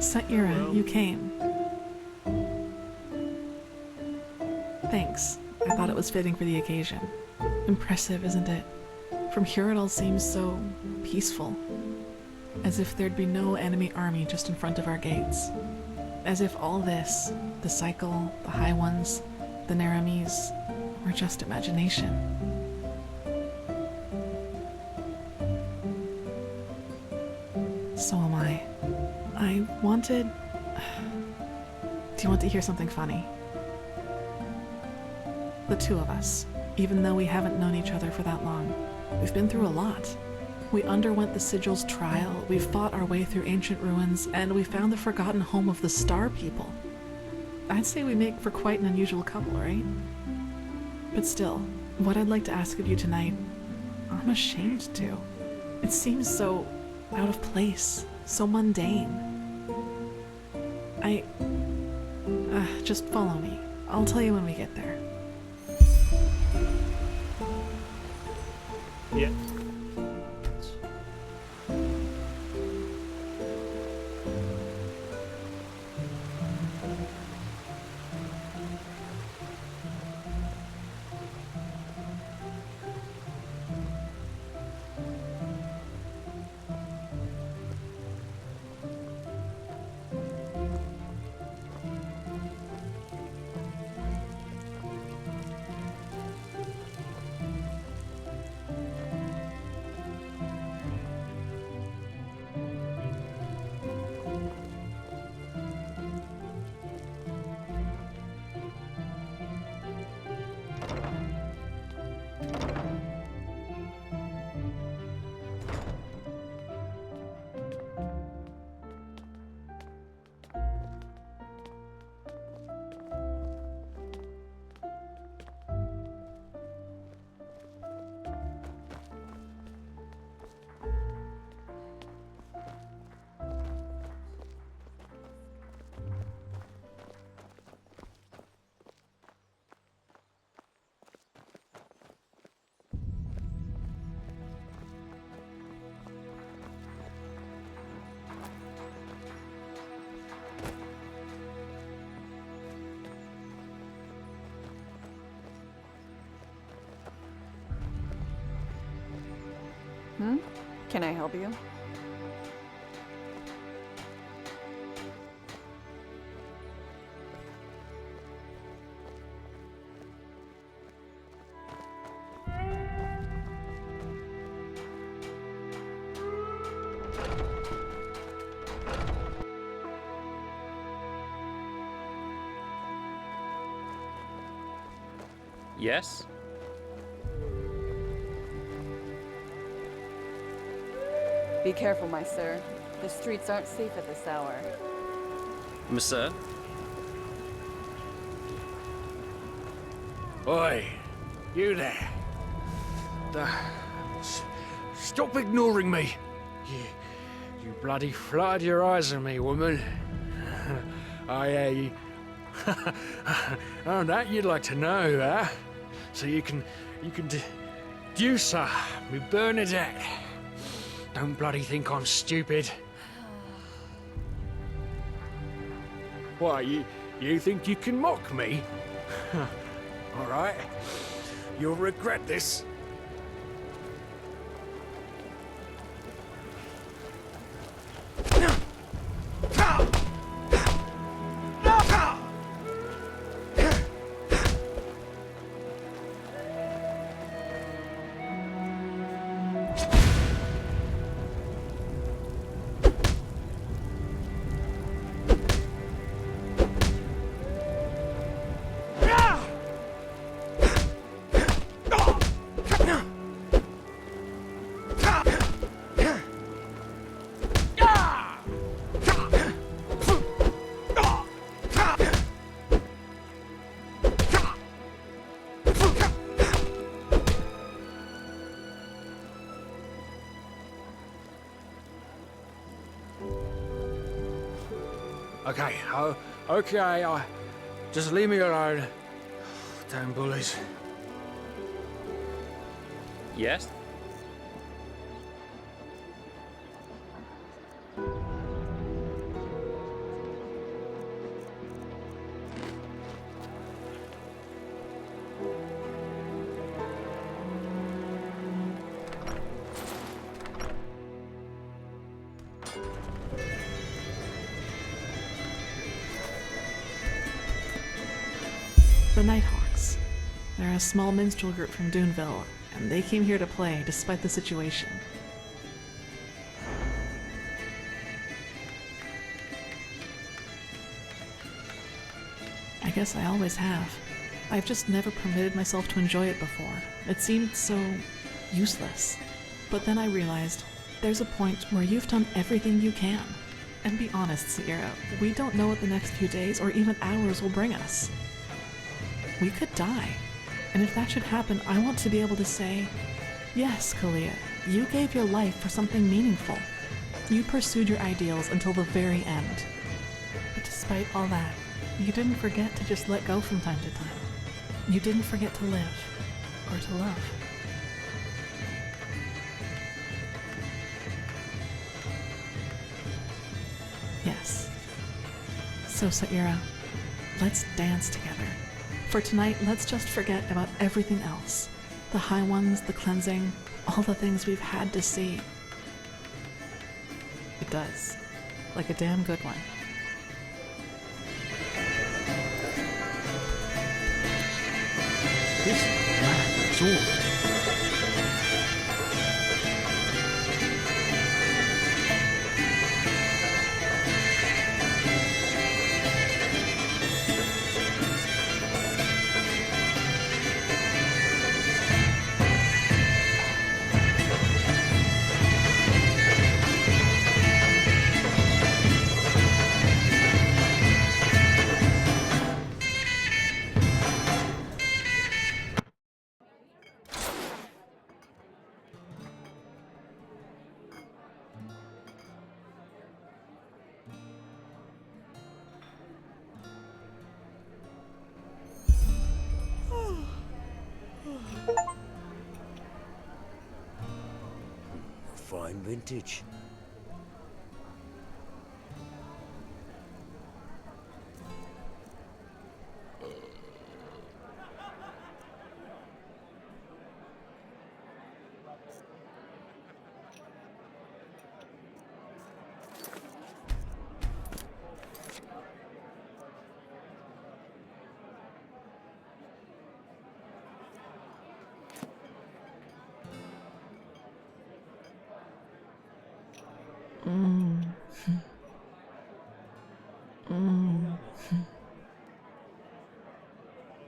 Saira, you came. Thanks. I thought it was fitting for the occasion. Impressive, isn't it? From here it all seems so peaceful. As if there'd be no enemy army just in front of our gates. As if all this, the cycle, the high ones, the Naramis, were just imagination. So am I. I wanted... Do you want to hear something funny? The two of us, even though we haven't known each other for that long, we've been through a lot. We underwent the Sigil's trial, we fought our way through ancient ruins, and we found the forgotten home of the Star People. I'd say we make for quite an unusual couple, right? But still, what I'd like to ask of you tonight, I'm ashamed to. It seems so out of place, so mundane. Just follow me. I'll tell you when we get there. Yeah. Can I help you? Yes? Be careful, my sir. The streets aren't safe at this hour. Monsieur? Oi, you there. Stop ignoring me. You bloody flooded your eyes on me, woman. Oh, that you'd like to know, huh? So you can deduce her, me Bernadette. Don't bloody think I'm stupid. Why, you think you can mock me? All right, you'll regret this. Okay, just leave me alone. Damn bullies. Yes? Nighthawks. They're a small minstrel group from Duneville, and they came here to play despite the situation. I guess I always have. I've just never permitted myself to enjoy it before. It seemed so useless. But then I realized there's a point where you've done everything you can. And be honest, Sierra, we don't know what the next few days or even hours will bring us. We could die. And if that should happen, I want to be able to say, yes, Kalia, you gave your life for something meaningful. You pursued your ideals until the very end. But despite all that, you didn't forget to just let go from time to time. You didn't forget to live, or to love. Yes. So, Saira, let's dance together. For tonight, let's just forget about everything else. The high ones, the cleansing, all the things we've had to see. It does. Like a damn good one. This man is all. Fine vintage.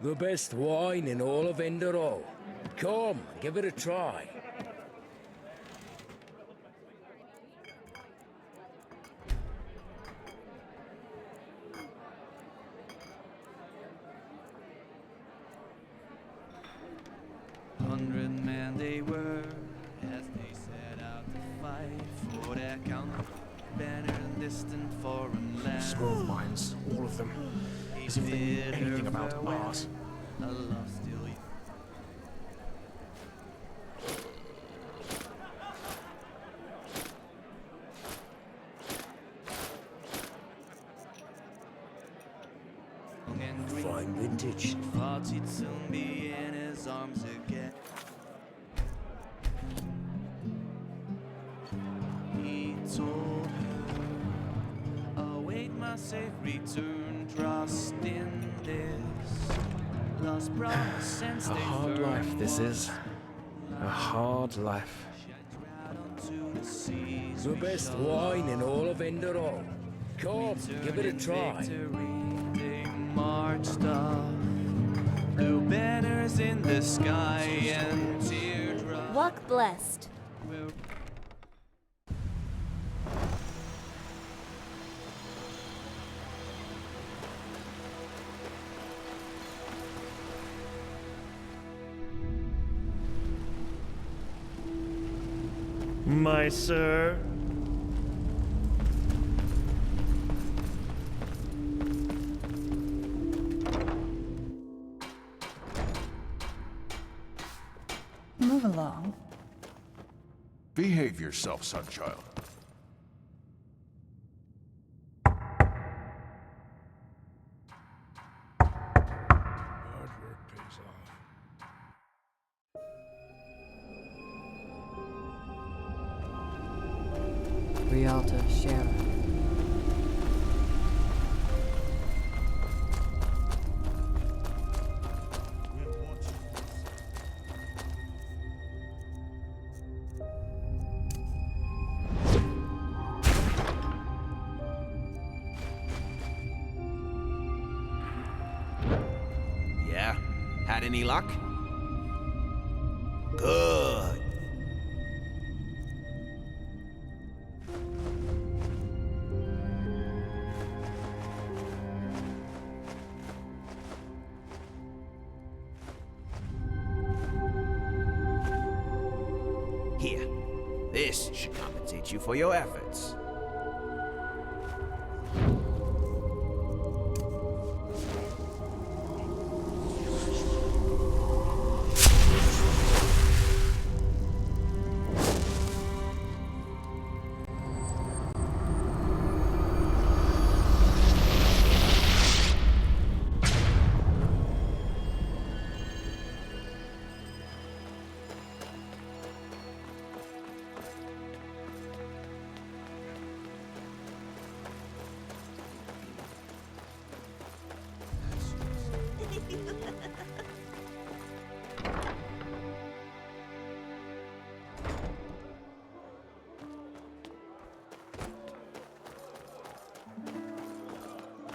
The best wine in all of Enderal. Come, give it a try. Hundred men they were, as they set out to fight for their country, banner in distant foreign land. Small minds, all of them. As if they knew anything about art. A love still young and green. Fine vintage. Thought he'd soon be in his arms again. He told her, await my safe return, trust in this lost promise and A stay hard firm. life this is. A hard life. The best wine in all of Enderal. Come, give it a try. They marched off, blue banners in the sky and teardrops. Walk blessed. My sir. Move along. Behave yourself, sonchild. Hard work pays off. Rialta Shara. Had any luck? Good. Here. This should compensate you for your efforts.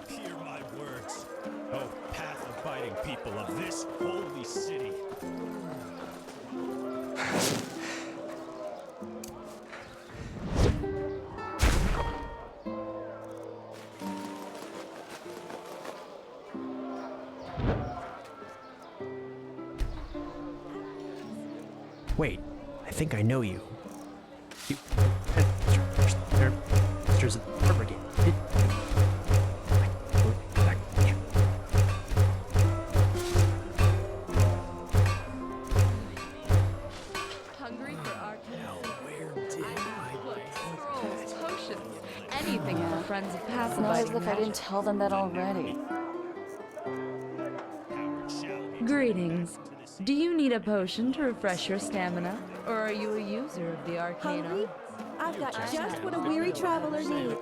Hear my words, O path-abiding people of this holy city. Wait, I think I know you. You. There's a brigade. Hungry for arcane scrolls, potions, anything for friends of path It's not as abiding if I didn't tell them that already. Greetings. Do you need a potion to refresh your stamina, or are you a user of the arcane Hungry? arts? I've got just what a weary traveler needs.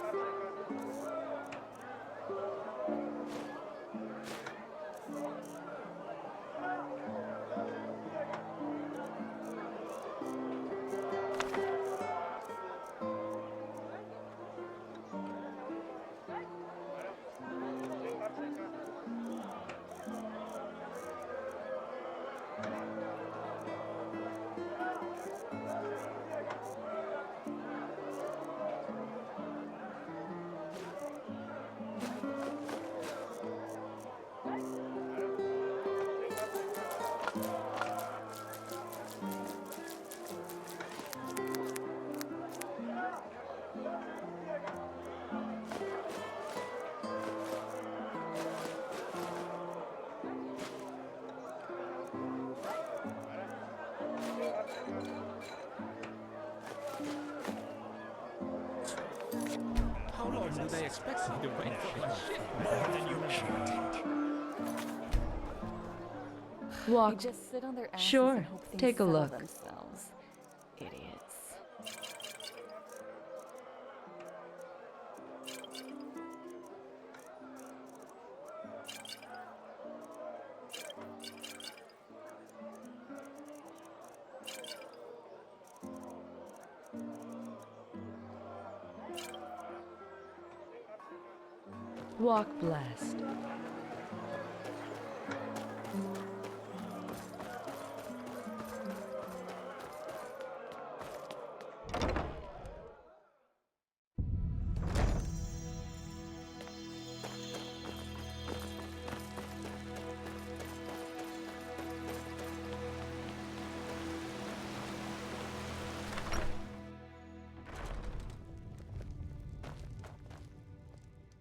How long do they expect me to wait for my ship? More than you They Walk. just sit on their asses Sure, and hope things take a settle look. themselves. Idiots. Walk blessed.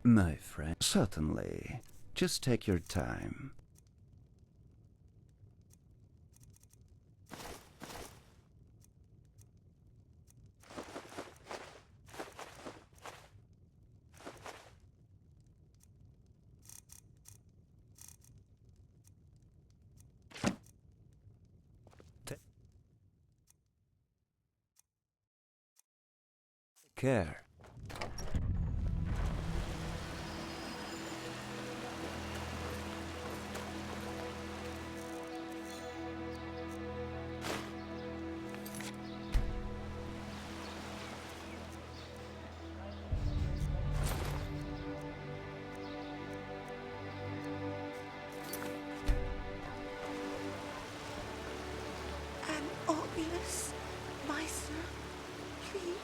My friend, certainly. Just take your time. Take care. sir. Please.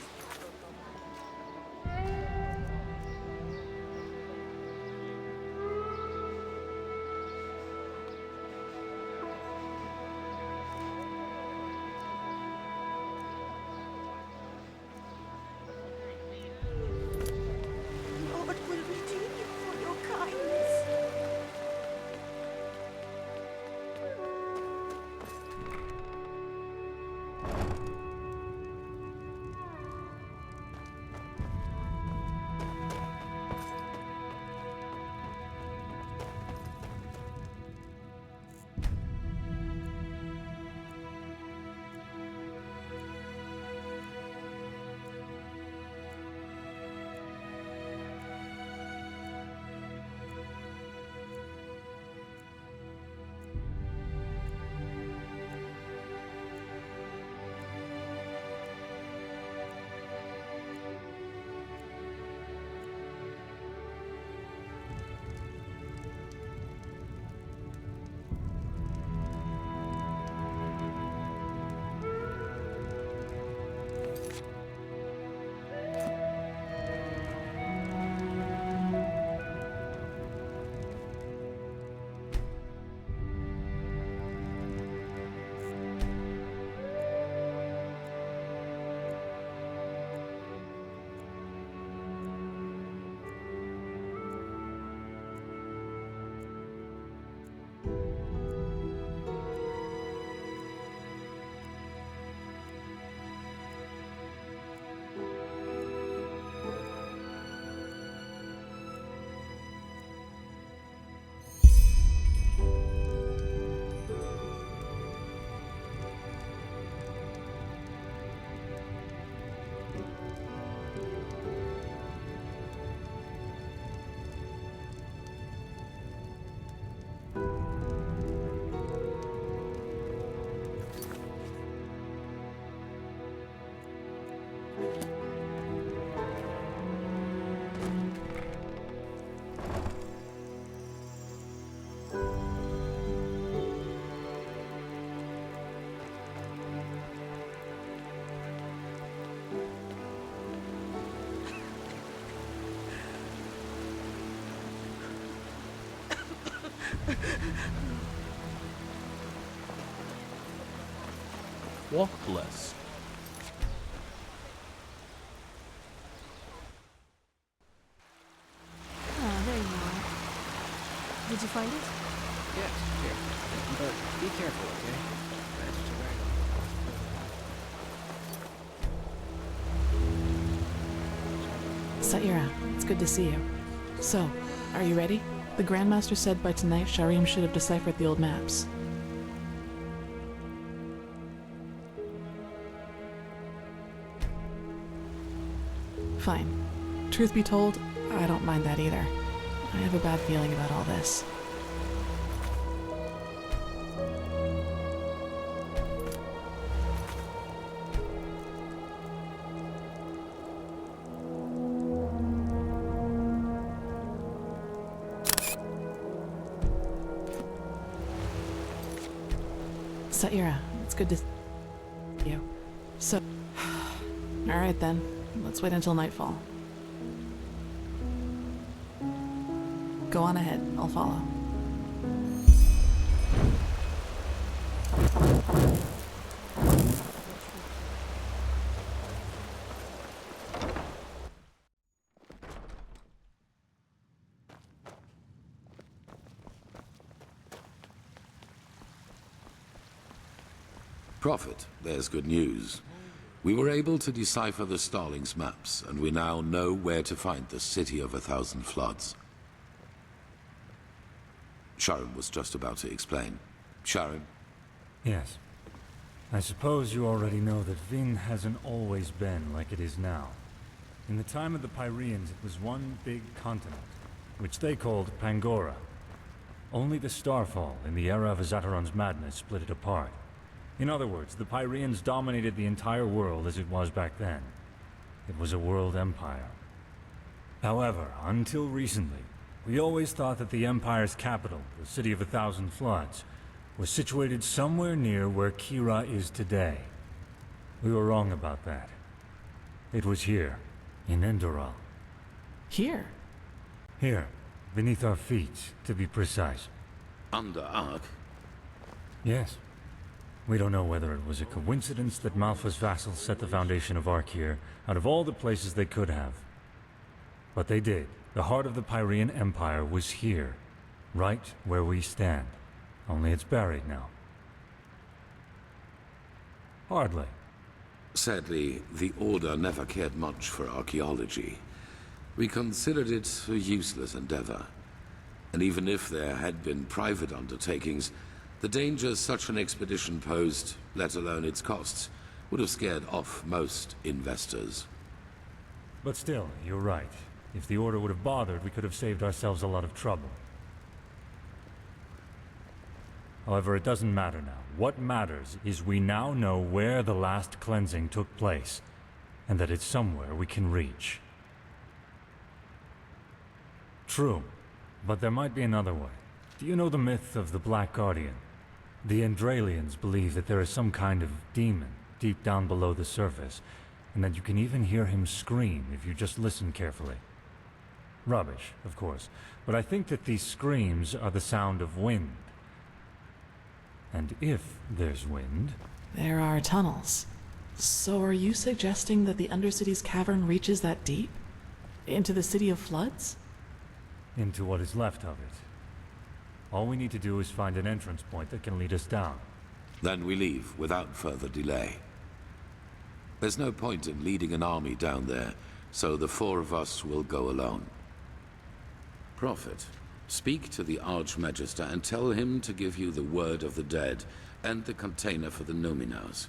Lord will redeem you for your kindness. Walk blessed. Oh, there you are. Did you find it? Yes, here. But be careful, okay? That's what you're right. Saira, it's good to see you. So, are you ready? The Grandmaster said by tonight Sharim should have deciphered the old maps. Fine. Truth be told, I don't mind that either. I have a bad feeling about all this. Saira, it's good to see you. So, alright then, let's wait until nightfall. Go on ahead, I'll follow. Prophet, there's good news. We were able to decipher the Starling's maps, and we now know where to find the City of 1,000 Floods. Sharon was just about to explain. Sharon? Yes. I suppose you already know that Vin hasn't always been like it is now. In the time of the Pyreans, it was one big continent, which they called Pangora. Only the Starfall, in the era of Azataron's madness, split it apart. In other words, the Pyreans dominated the entire world as it was back then. It was a world empire. However, until recently, we always thought that the Empire's capital, the City of 1,000 Floods, was situated somewhere near where Kira is today. We were wrong about that. It was here, in Enderal. Here? Here, beneath our feet, to be precise. Under Ark? Yes. We don't know whether it was a coincidence that Malfa's vassals set the foundation of Ark here, out of all the places they could have. But they did. The heart of the Pyrean Empire was here, right where we stand. Only it's buried now. Hardly. Sadly, the Order never cared much for archaeology. We considered it a useless endeavor. And even if there had been private undertakings, the dangers such an expedition posed, let alone its costs, would have scared off most investors. But still, you're right. If the Order would have bothered, we could have saved ourselves a lot of trouble. However, it doesn't matter now. What matters is we now know where the last cleansing took place, and that it's somewhere we can reach. True, but there might be another way. Do you know the myth of the Black Guardian? The Endralians believe that there is some kind of demon deep down below the surface, and that you can even hear him scream if you just listen carefully. Rubbish, of course, but I think that these screams are the sound of wind. And if there's wind... There are tunnels. So are you suggesting that the Undercity's cavern reaches that deep? Into the City of Floods? Into what is left of it. All we need to do is find an entrance point that can lead us down. Then we leave without further delay. There's no point in leading an army down there, so the four of us will go alone. Prophet, speak to the Archmagister and tell him to give you the word of the dead and the container for the Numenors.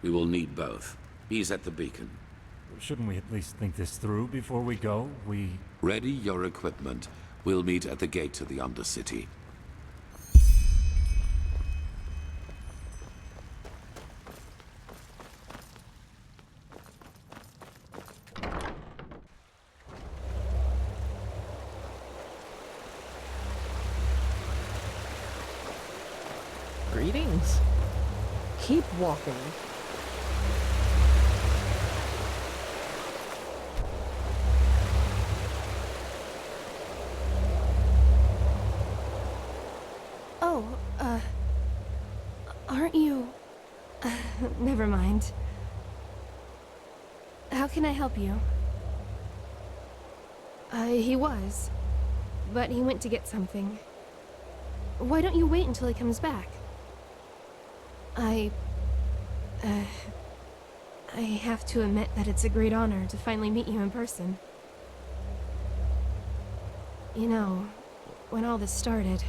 We will need both. He's at the beacon. Shouldn't we at least think this through before we go? Ready your equipment. We'll meet at the gate to the Undercity. Greetings. Keep walking. Oh, aren't you... never mind. How can I help you? He was. But he went to get something. Why don't you wait until he comes back? I have to admit that it's a great honor to finally meet you in person. You know, when all this started,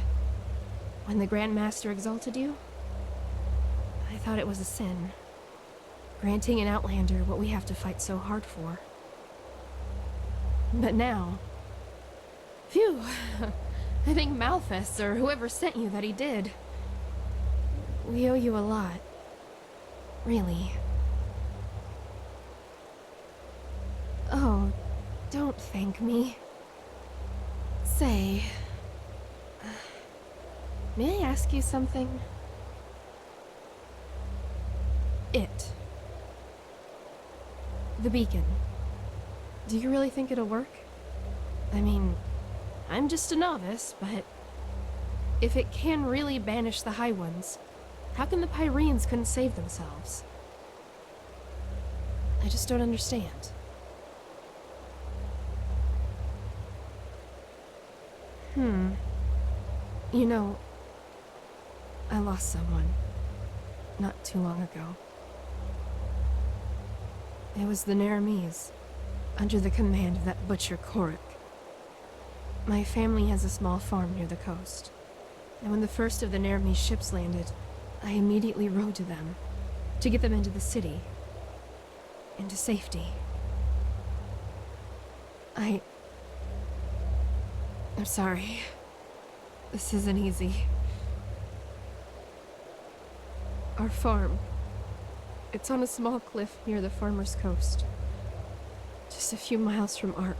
when the Grand Master exalted you, I thought it was a sin. Granting an Outlander what we have to fight so hard for. But now... Phew! I think Malphas, or whoever sent you, that he did. We owe you a lot. Really. Oh, don't thank me. Say... may I ask you something? The beacon. Do you really think it'll work? I mean, I'm just a novice, but... if it can really banish the High Ones, how come the Pyreans couldn't save themselves? I just don't understand. You know, I lost someone not too long ago. It was the Naramis, under the command of that butcher Korik. My family has a small farm near the coast, and when the first of the Naramis ships landed, I immediately rode to them, to get them into the city, into safety. I'm sorry. This isn't easy. Our farm, it's on a small cliff near the farmer's coast, just a few miles from Ark.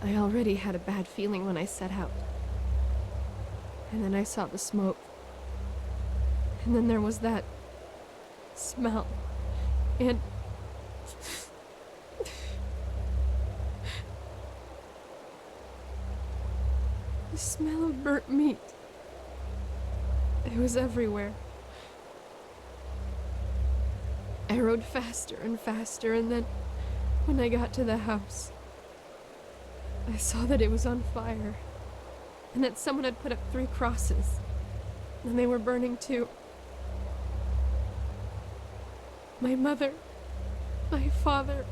I already had a bad feeling when I set out. And then I saw the smoke. And then there was that smell. And the smell of burnt meat. It was everywhere. I rode faster and faster, and then when I got to the house, I saw that it was on fire, and that someone had put up 3 crosses, and they were burning too. My mother, my father,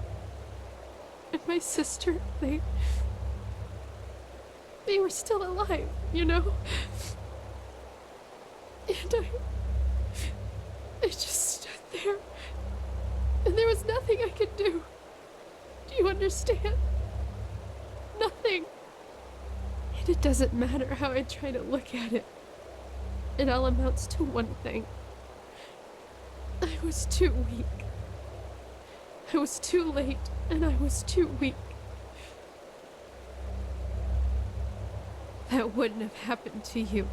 and my sister, they were still alive, you know? And I just stood there, and there was nothing I could do. Do you understand? Nothing. And it doesn't matter how I try to look at it. It all amounts to one thing. I was too weak. I was too late, and I was too weak. That wouldn't have happened to you,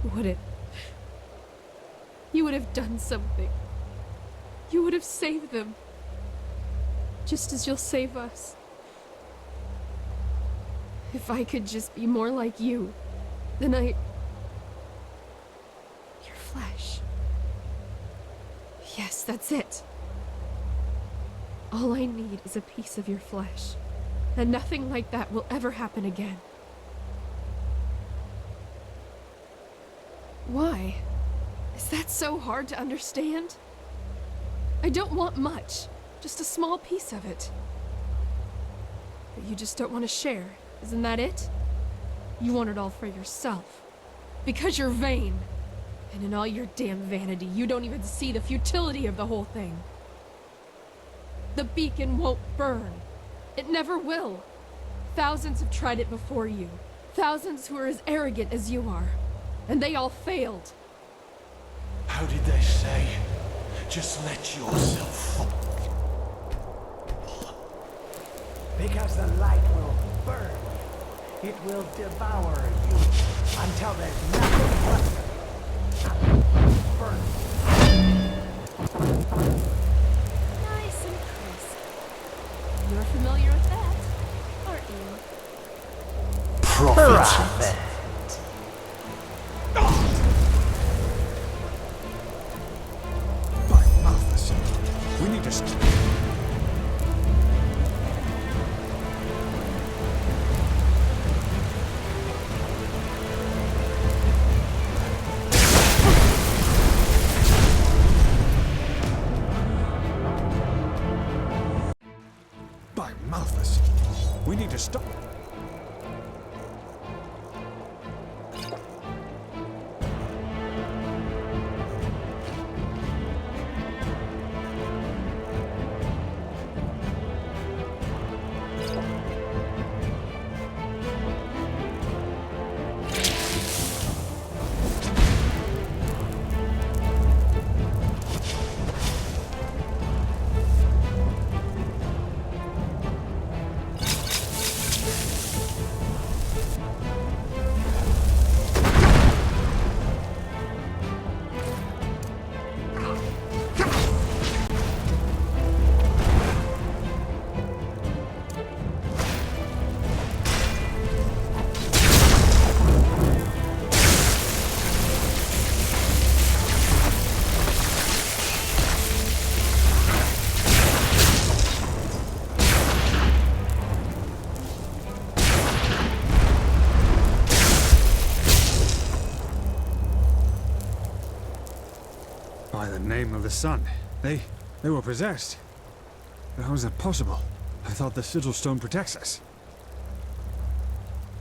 would it? You would have done something. You would have saved them. Just as you'll save us. If I could just be more like you, then Your flesh. Yes, that's it. All I need is a piece of your flesh. And nothing like that will ever happen again. Why? Is that so hard to understand? I don't want much, just a small piece of it. But you just don't want to share, isn't that it? You want it all for yourself. Because you're vain. And in all your damn vanity, you don't even see the futility of the whole thing. The beacon won't burn. It never will. Thousands have tried it before you. Thousands who are as arrogant as you are. And they all failed. How did they say? Just let yourself fall. Because the light will burn you. It will devour you until there's nothing left. Burn. Nice and crisp. You're familiar with that, aren't you? Prophet. By Malthus, we need to By Malthus, we need to stop. By the name of the sun. They were possessed. How is that possible? I thought the sigil stone protects us.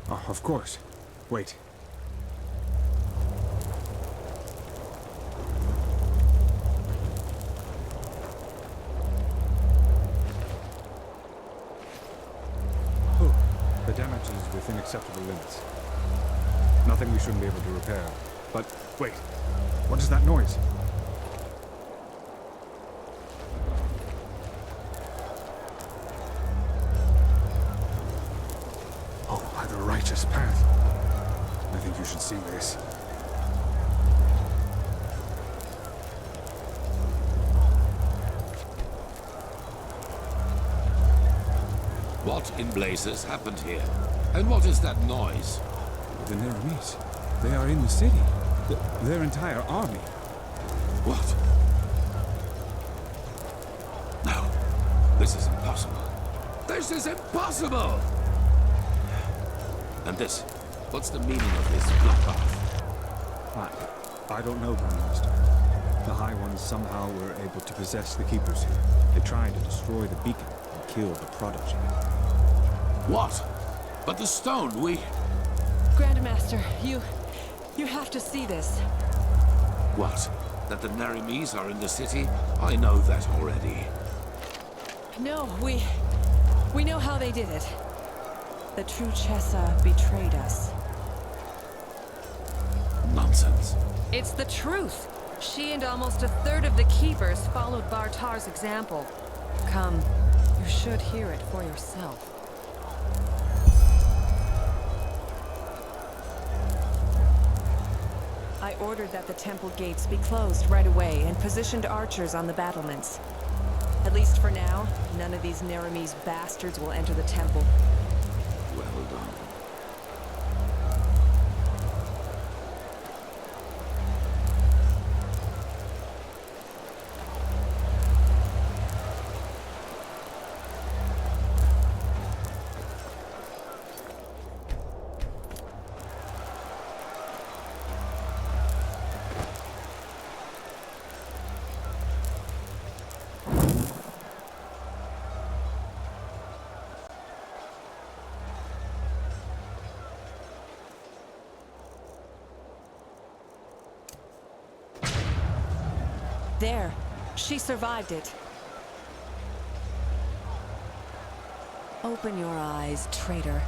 Oh, of course. Wait. Oh, the damage is within acceptable limits. Nothing we shouldn't be able to repair. But wait, what is that noise? Righteous path. I think you should see this. What in blazes happened here? And what is that noise? The Neramis. They are in the city. Their entire army. What? No. This is impossible. This is impossible! And this? What's the meaning of this bloodbath? I don't know, Grandmaster. The High Ones somehow were able to possess the Keepers here. They tried to destroy the beacon and kill the Prodigy. What? But the stone, we... Grandmaster, you have to see this. What? That the Neramis are in the city? I know that already. No, we know how they did it. The true Chessa betrayed us. Nonsense. It's the truth. She and almost a third of the Keepers followed Bartar's example. Come, you should hear it for yourself. I ordered that the temple gates be closed right away and positioned archers on the battlements. At least for now, none of these Neramis bastards will enter the temple. Well done. There. She survived it. Open your eyes, traitor.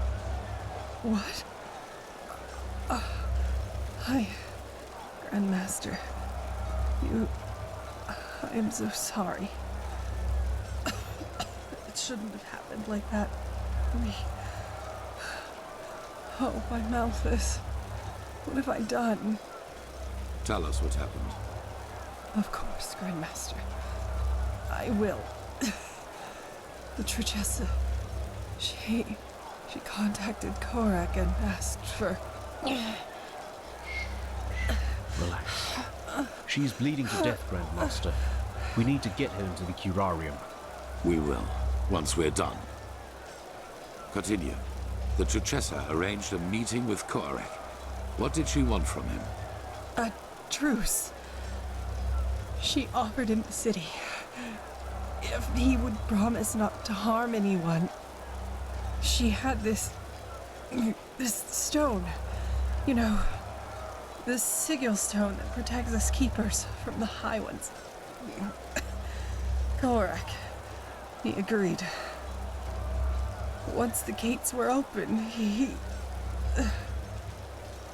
What? Hi, Grandmaster. I am so sorry. It shouldn't have happened like that. Oh, my Malthus. What have I done? Tell us what happened. Of course, Grandmaster. I will. The Trichessa, she contacted Korak and asked for... Relax. She is bleeding to death, Grandmaster. We need to get her into the curarium. We will, once we're done. Continue. The Trichessa arranged a meeting with Korak. What did she want from him? A truce. She offered him the city. If he would promise not to harm anyone. She had this stone. You know, this sigil stone that protects us Keepers from the High Ones. Korak, he agreed. Once the gates were open, he...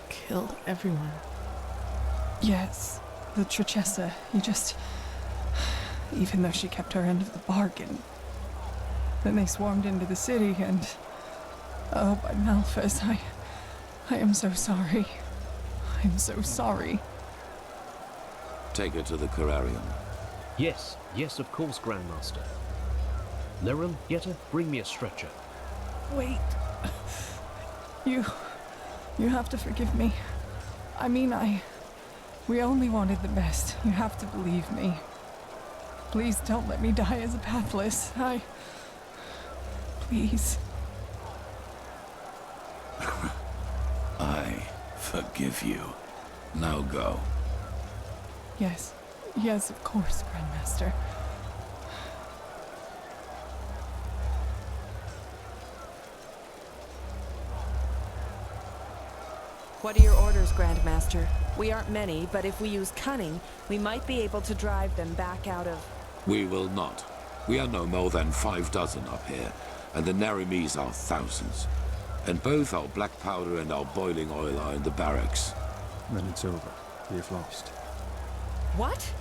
Killed everyone. Yes, the Trichessa, he just... Even though she kept her end of the bargain. Then they swarmed into the city and... Oh, by Malphas, I am so sorry. I'm so sorry. Take her to the Curarium. Yes, of course, Grandmaster. Lirim, Yetta, bring me a stretcher. Wait. You have to forgive me. I mean, we only wanted the best. You have to believe me. Please don't let me die as a pathless. Please. I forgive you. Now go. Yes, of course, Grandmaster. What are your orders, Grandmaster? We aren't many, but if we use cunning, we might be able to drive them back out of... We will not. We are no more than 6 up here, and the Naramis are thousands. And both our black powder and our boiling oil are in the barracks. Then it's over. We have lost. What?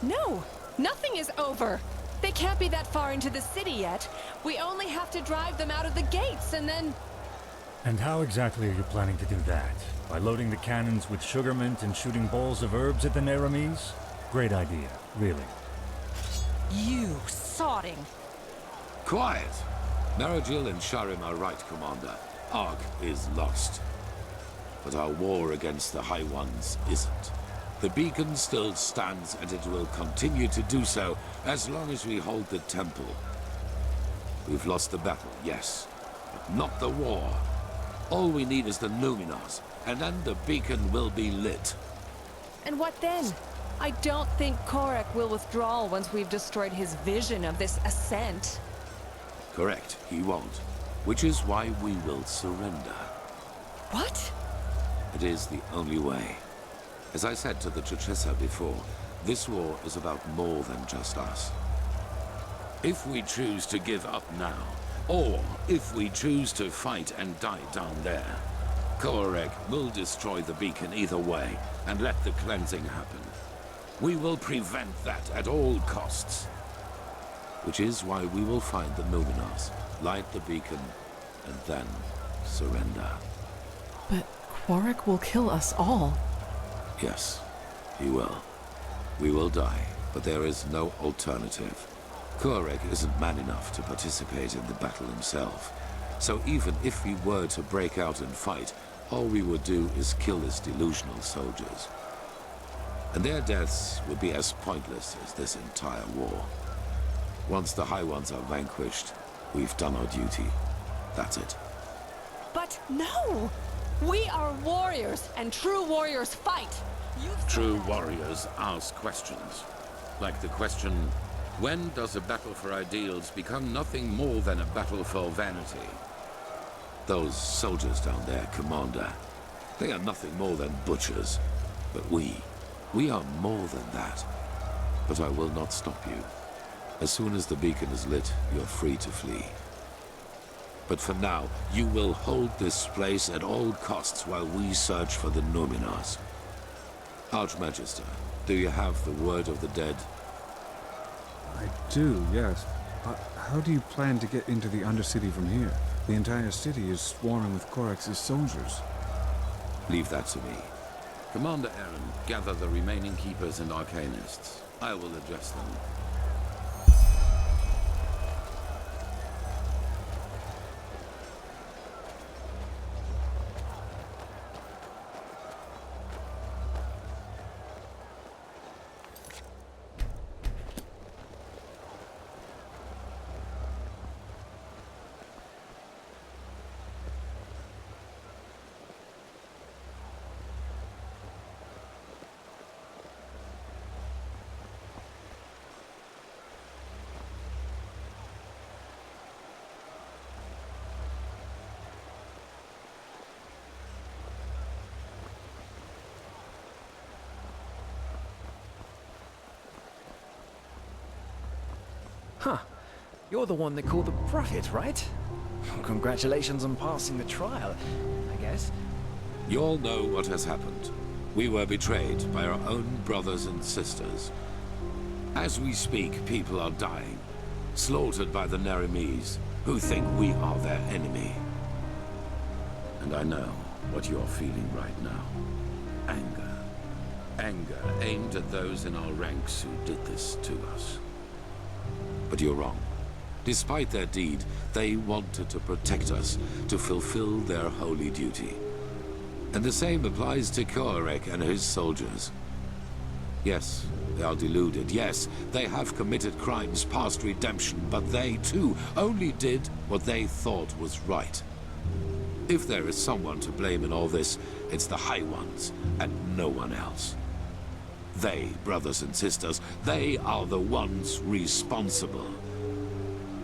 No! Nothing is over! They can't be that far into the city yet. We only have to drive them out of the gates, and then... And how exactly are you planning to do that? By loading the cannons with sugar mint and shooting bowls of herbs at the Neramis? Great idea, really. You sodding! Quiet! Maragil and Sharim are right, Commander. Ark is lost. But our war against the High Ones isn't. The beacon still stands, and it will continue to do so as long as we hold the temple. We've lost the battle, yes, but not the war. All we need is the Numenors, and then the beacon will be lit. And what then? I don't think Korek will withdraw once we've destroyed his vision of this ascent. Correct, he won't. Which is why we will surrender. What? It is the only way. As I said to the Trichessa before, this war is about more than just us. If we choose to give up now, or if we choose to fight and die down there, Korek will destroy the beacon either way and let the cleansing happen. We will prevent that at all costs. Which is why we will find the Numenors, light the beacon, and then surrender. But Quarik will kill us all. Yes, he will. We will die, but there is no alternative. Korek isn't man enough to participate in the battle himself. So even if we were to break out and fight, all we would do is kill his delusional soldiers. And their deaths would be as pointless as this entire war. Once the High Ones are vanquished, we've done our duty. That's it. But no! We are warriors, and true warriors fight! True warriors ask questions. Like the question, when does a battle for ideals become nothing more than a battle for vanity? Those soldiers down there, Commander, they are nothing more than butchers. But we are more than that. But I will not stop you. As soon as the beacon is lit, you're free to flee. But for now, you will hold this place at all costs while we search for the Numenors. Archmagister, do you have the word of the dead? I do, yes. How do you plan to get into the Undercity from here? The entire city is swarming with Korek's soldiers. Leave that to me. Commander Aaron, gather the remaining Keepers and Arcanists. I will address them. Huh. You're the one they call the Prophet, right? Congratulations on passing the trial, I guess. You all know what has happened. We were betrayed by our own brothers and sisters. As we speak, people are dying, slaughtered by the Nerimes, who think we are their enemy. And I know what you are feeling right now. Anger. Anger aimed at those in our ranks who did this to us. But you're wrong. Despite their deed, they wanted to protect us, to fulfill their holy duty. And the same applies to Korek and his soldiers. Yes, they are deluded. Yes, they have committed crimes past redemption, but they, too, only did what they thought was right. If there is someone to blame in all this, it's the High Ones, and no one else. They, brothers and sisters, they are the ones responsible.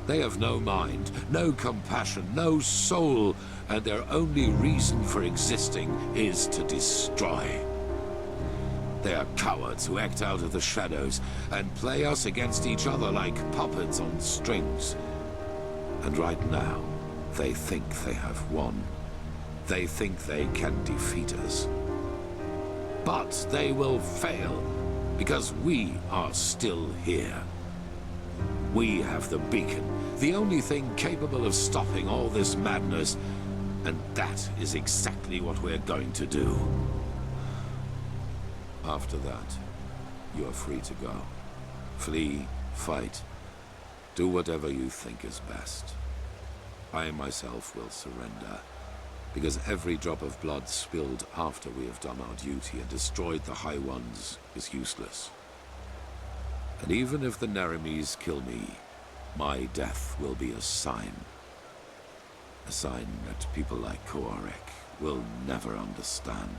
They have no mind, no compassion, no soul, and their only reason for existing is to destroy. They are cowards who act out of the shadows and play us against each other like puppets on strings. And right now, they think they have won. They think they can defeat us. But they will fail, because we are still here. We have the beacon, the only thing capable of stopping all this madness, and that is exactly what we're going to do. After that, you are free to go. Flee, fight, do whatever you think is best. I myself will surrender, because every drop of blood spilled after we have done our duty and destroyed the High Ones is useless. And even if the Neramis kill me, my death will be a sign. A sign that people like Koarek will never understand.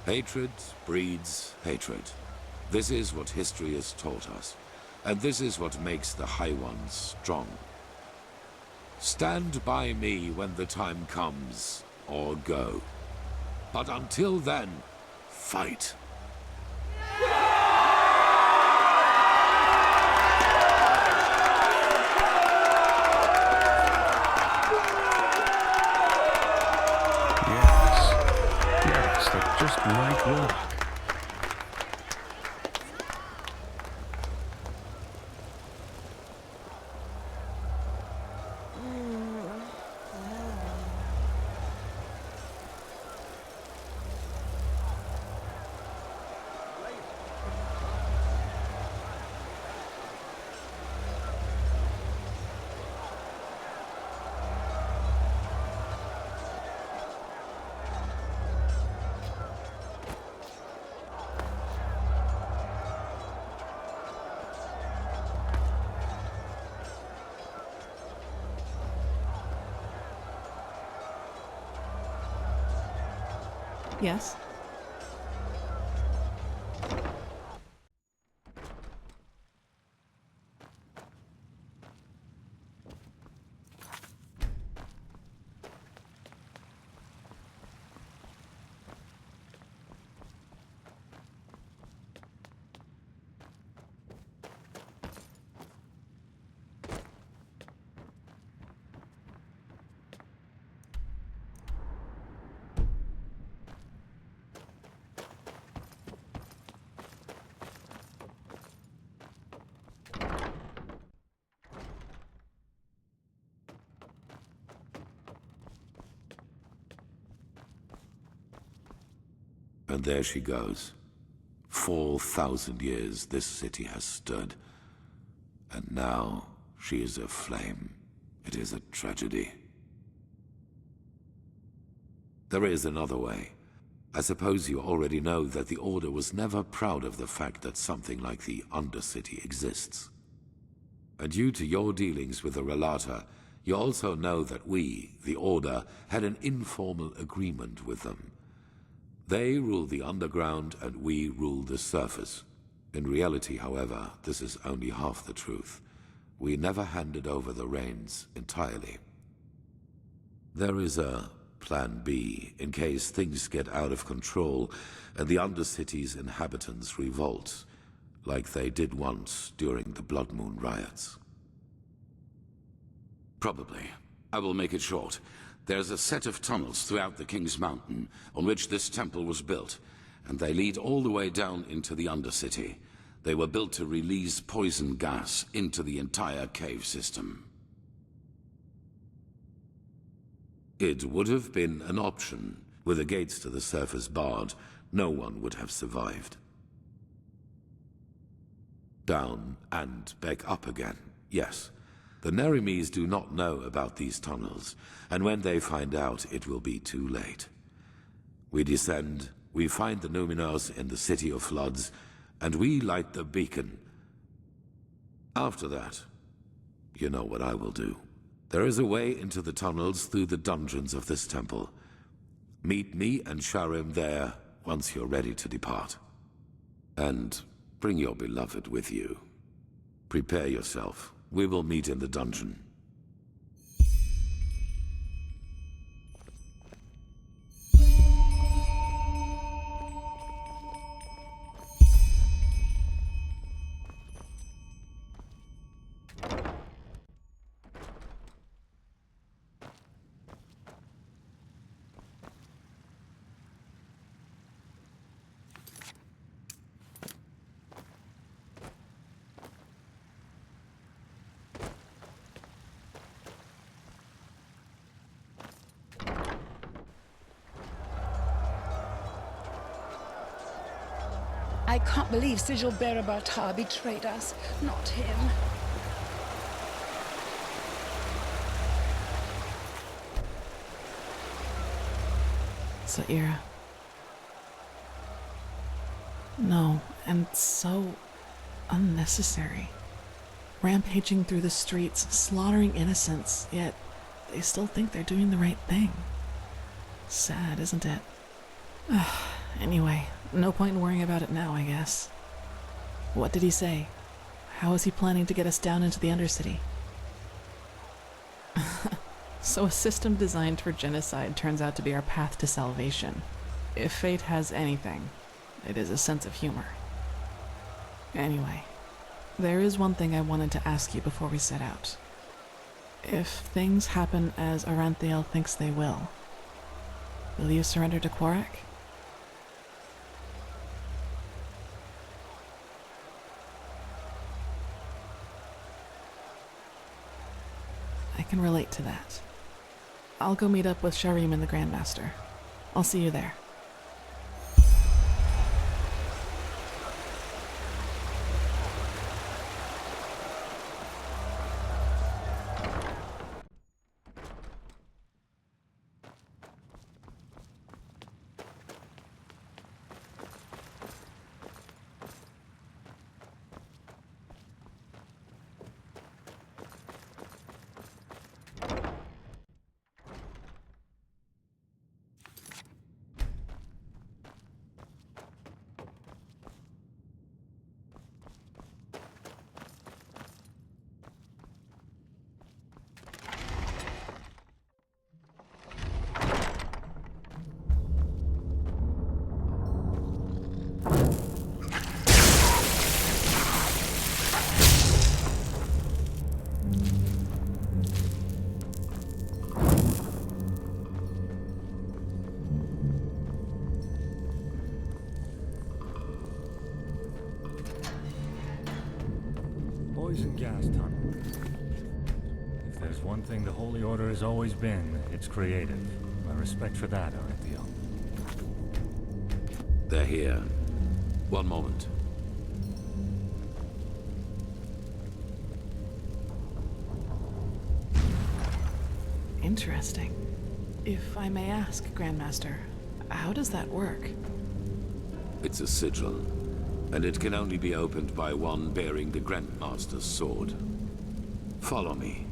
Hatred breeds hatred. This is what history has taught us, and this is what makes the High Ones strong. Stand by me when the time comes, or go. But until then, fight. Yes, that just might work. Yes? And there she goes. 4,000 years this city has stood. And now she is aflame. It is a tragedy. There is another way. I suppose you already know that the Order was never proud of the fact that something like the Undercity exists. And due to your dealings with the Relata, you also know that we, the Order, had an informal agreement with them. They rule the underground and we rule the surface. In reality, however, this is only half the truth. We never handed over the reins entirely. There is a Plan B in case things get out of control and the Undercity's inhabitants revolt, like they did once during the Blood Moon riots. Probably. I will make it short. There's a set of tunnels throughout the King's Mountain on which this temple was built, and they lead all the way down into the Undercity. They were built to release poison gas into the entire cave system. It would have been an option. With the gates to the surface barred, no one would have survived. Down and back up again, yes. The Neramis do not know about these tunnels, and when they find out, it will be too late. We descend, we find the Numenors in the City of Floods, and we light the beacon. After that, you know what I will do. There is a way into the tunnels through the dungeons of this temple. Meet me and Sharim there once you're ready to depart. And bring your beloved with you. Prepare yourself. We will meet in the dungeon. I can't believe Sigil Berabartar betrayed us. Not him. Saira. No, and so unnecessary. Rampaging through the streets, slaughtering innocents, yet they still think they're doing the right thing. Sad, isn't it? Anyway, no point in worrying about it now, I guess. What did he say? How is he planning to get us down into the Undercity? So a system designed for genocide turns out to be our path to salvation. If fate has anything, it is a sense of humor. Anyway, there is one thing I wanted to ask you before we set out. If things happen as Aranthiel thinks they will you surrender to Quarak? I can relate to that. I'll go meet up with Sharim and the Grandmaster. I'll see you there. Poison gas tunnel. If there's one thing the Holy Order has always been, it's creative. My respect for that, Aranthiel. They're here. One moment. Interesting. If I may ask, Grandmaster, how does that work? It's a sigil, and it can only be opened by one bearing the Grandmaster's sword. Follow me.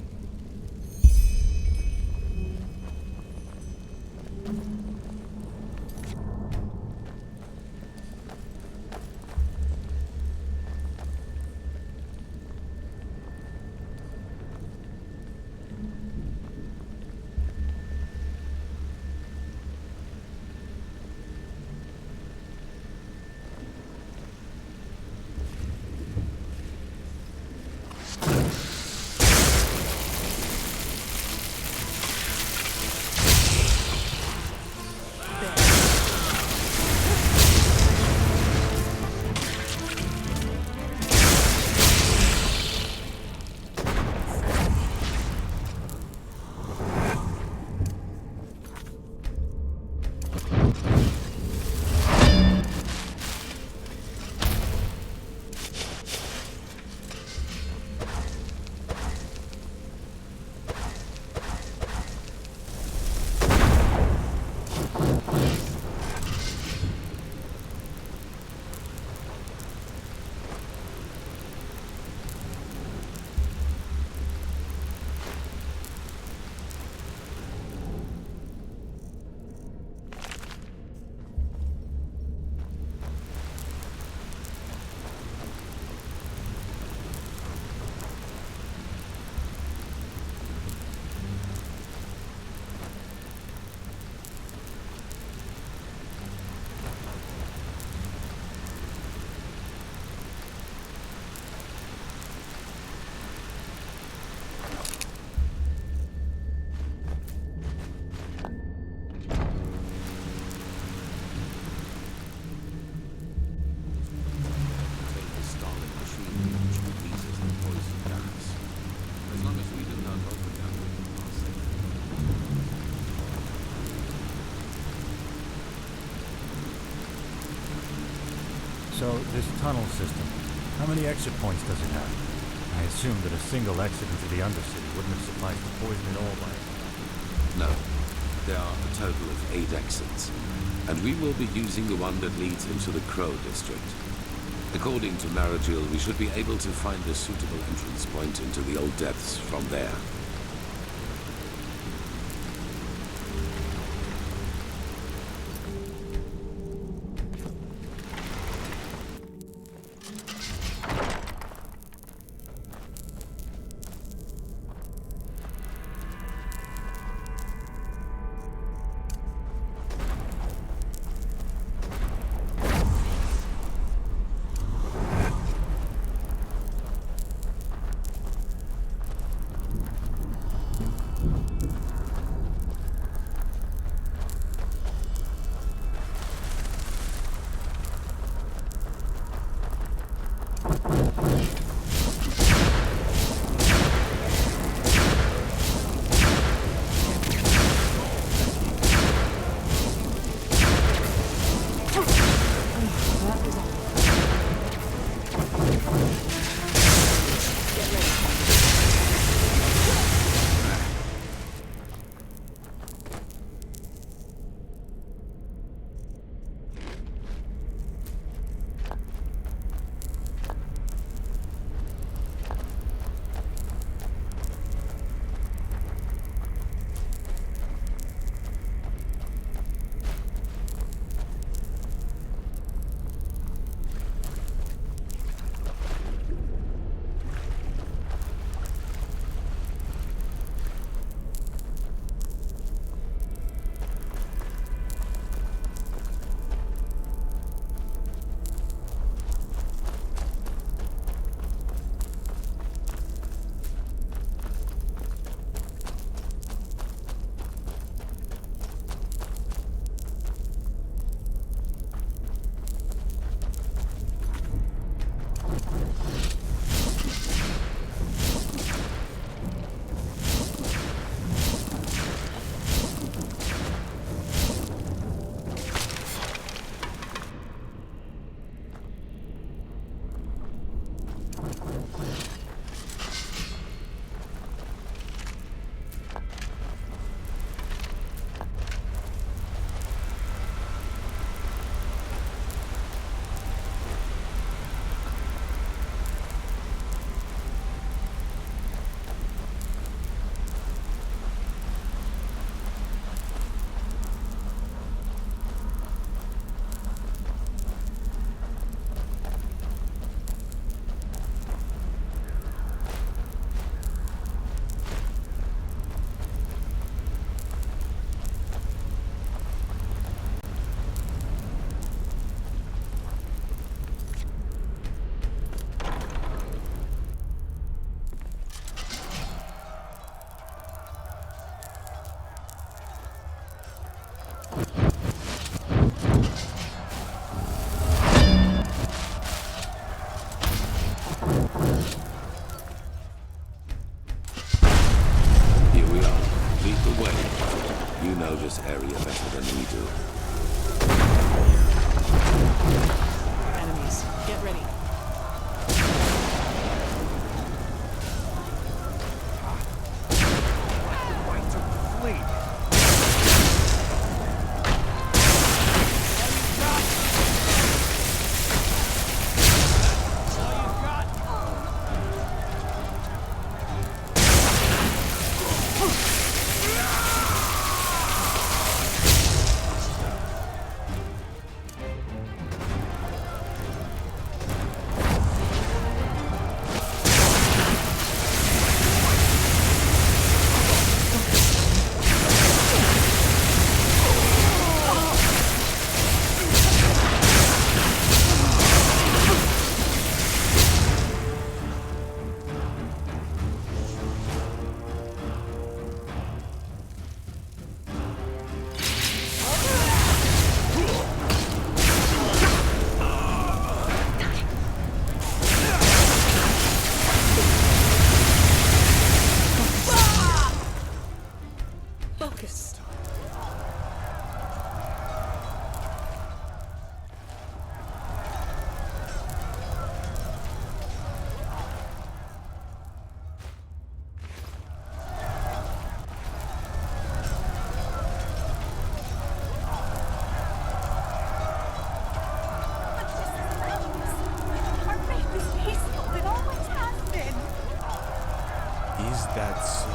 So, this tunnel system, how many exit points does it have? I assume that a single exit into the Undercity wouldn't have sufficed to poison it all by itself. No. There are a total of 8 exits, and we will be using the one that leads into the Crow district. According to Maragil, we should be able to find a suitable entrance point into the old depths from there. this area better than we do. Enemies, get ready. That's so.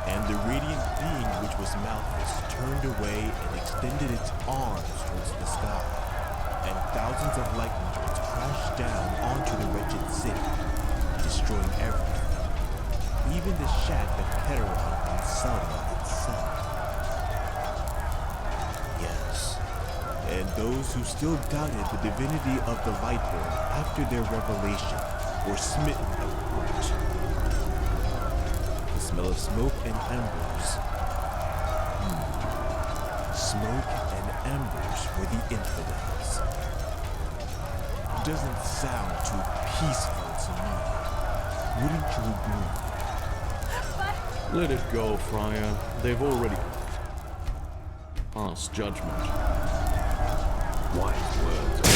And the radiant being which was Malthus turned away and extended its arms towards the sky. And thousands of lightning bolts crashed down onto the wretched city, destroying everything. Even the shack of Keteron and Selma itself. Yes. And those who still doubted the divinity of the Lightborn after their revelation were smitten apart. The smell of smoke and embers. Smoke and embers for the infidels. Doesn't sound too peaceful to me. Wouldn't you agree? Let it go, Friar. They've already passed judgment. Wise words.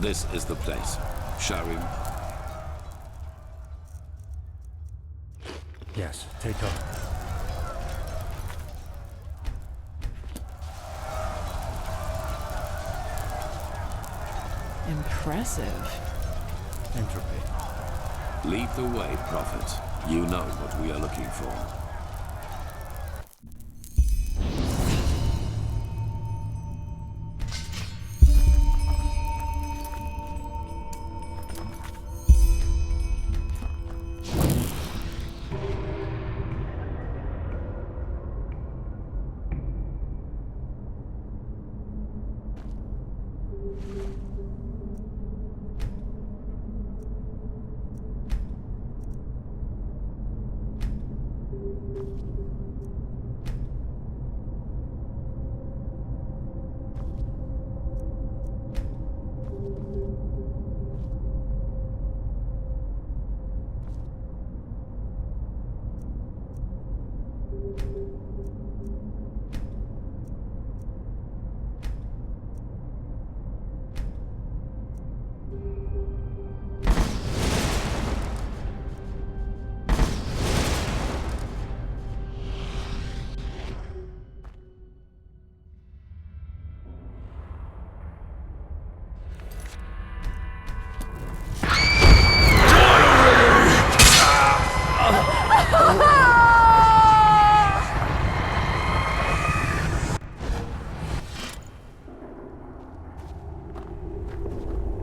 This is the place. Sharim. Yes, take cover. Impressive. Entropy. Lead the way, Prophet. You know what we are looking for.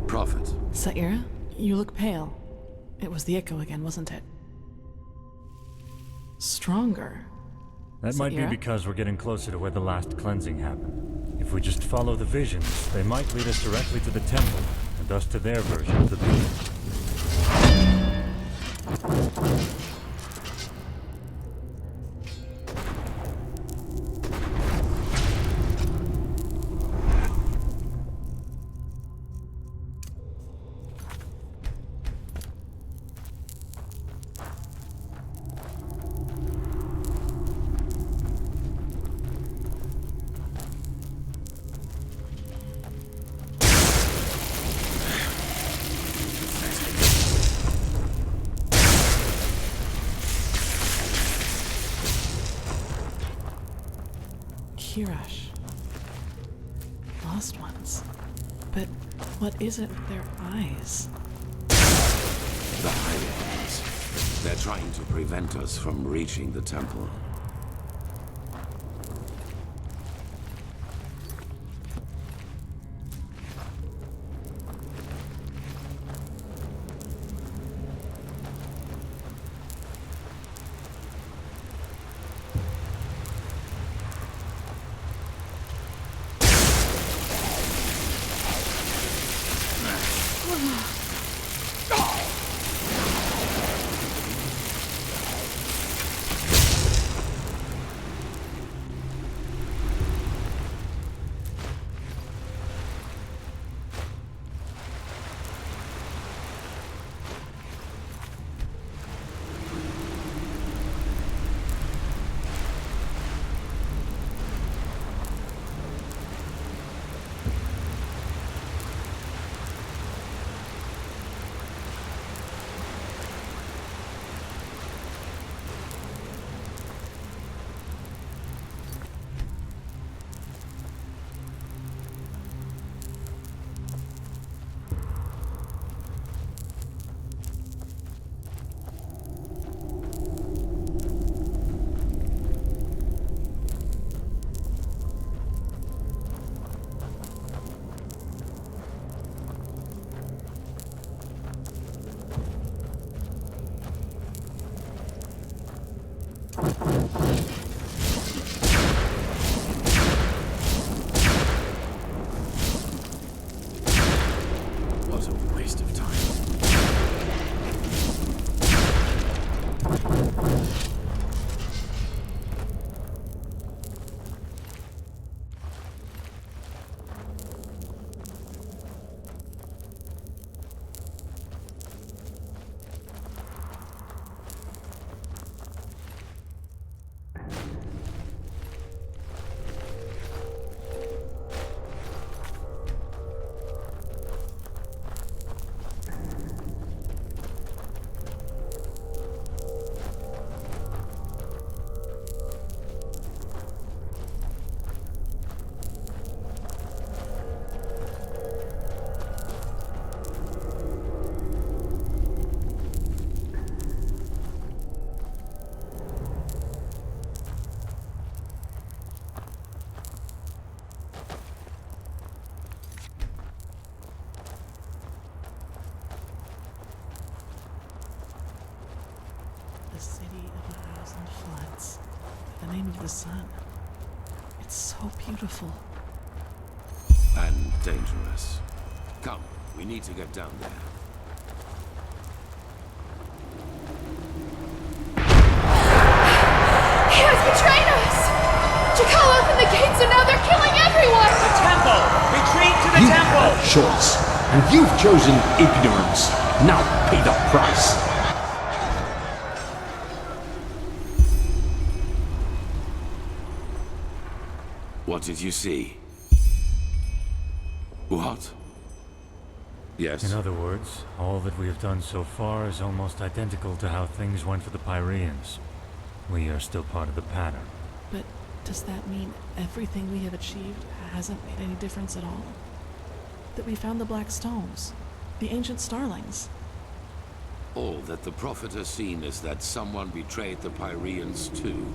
Prophet. Saira, you look pale. It was the echo again, wasn't it? Stronger. That might be Saira? because we're getting closer to where the last cleansing happened. If we just follow the visions, they might lead us directly to the temple, and thus to their version of the beast. Kirash. Lost ones. But what is it with their eyes? The Highlands. They're trying to prevent us from reaching the temple. What a waste of time. The city of 1,000 floods. The name of the sun. It's so beautiful. And dangerous. Come, we need to get down there. He has betrayed us! Jakal opened the gates and now they're killing everyone! The temple! Retreat to the You temple! had a choice, and you've chosen ignorance. Now pay the price. What did you see? What? Yes? In other words, all that we have done so far is almost identical to how things went for the Pyreans. We are still part of the pattern. But does that mean everything we have achieved hasn't made any difference at all? That we found the Black Stones, the ancient starlings? All that the Prophet has seen is that someone betrayed the Pyreans too,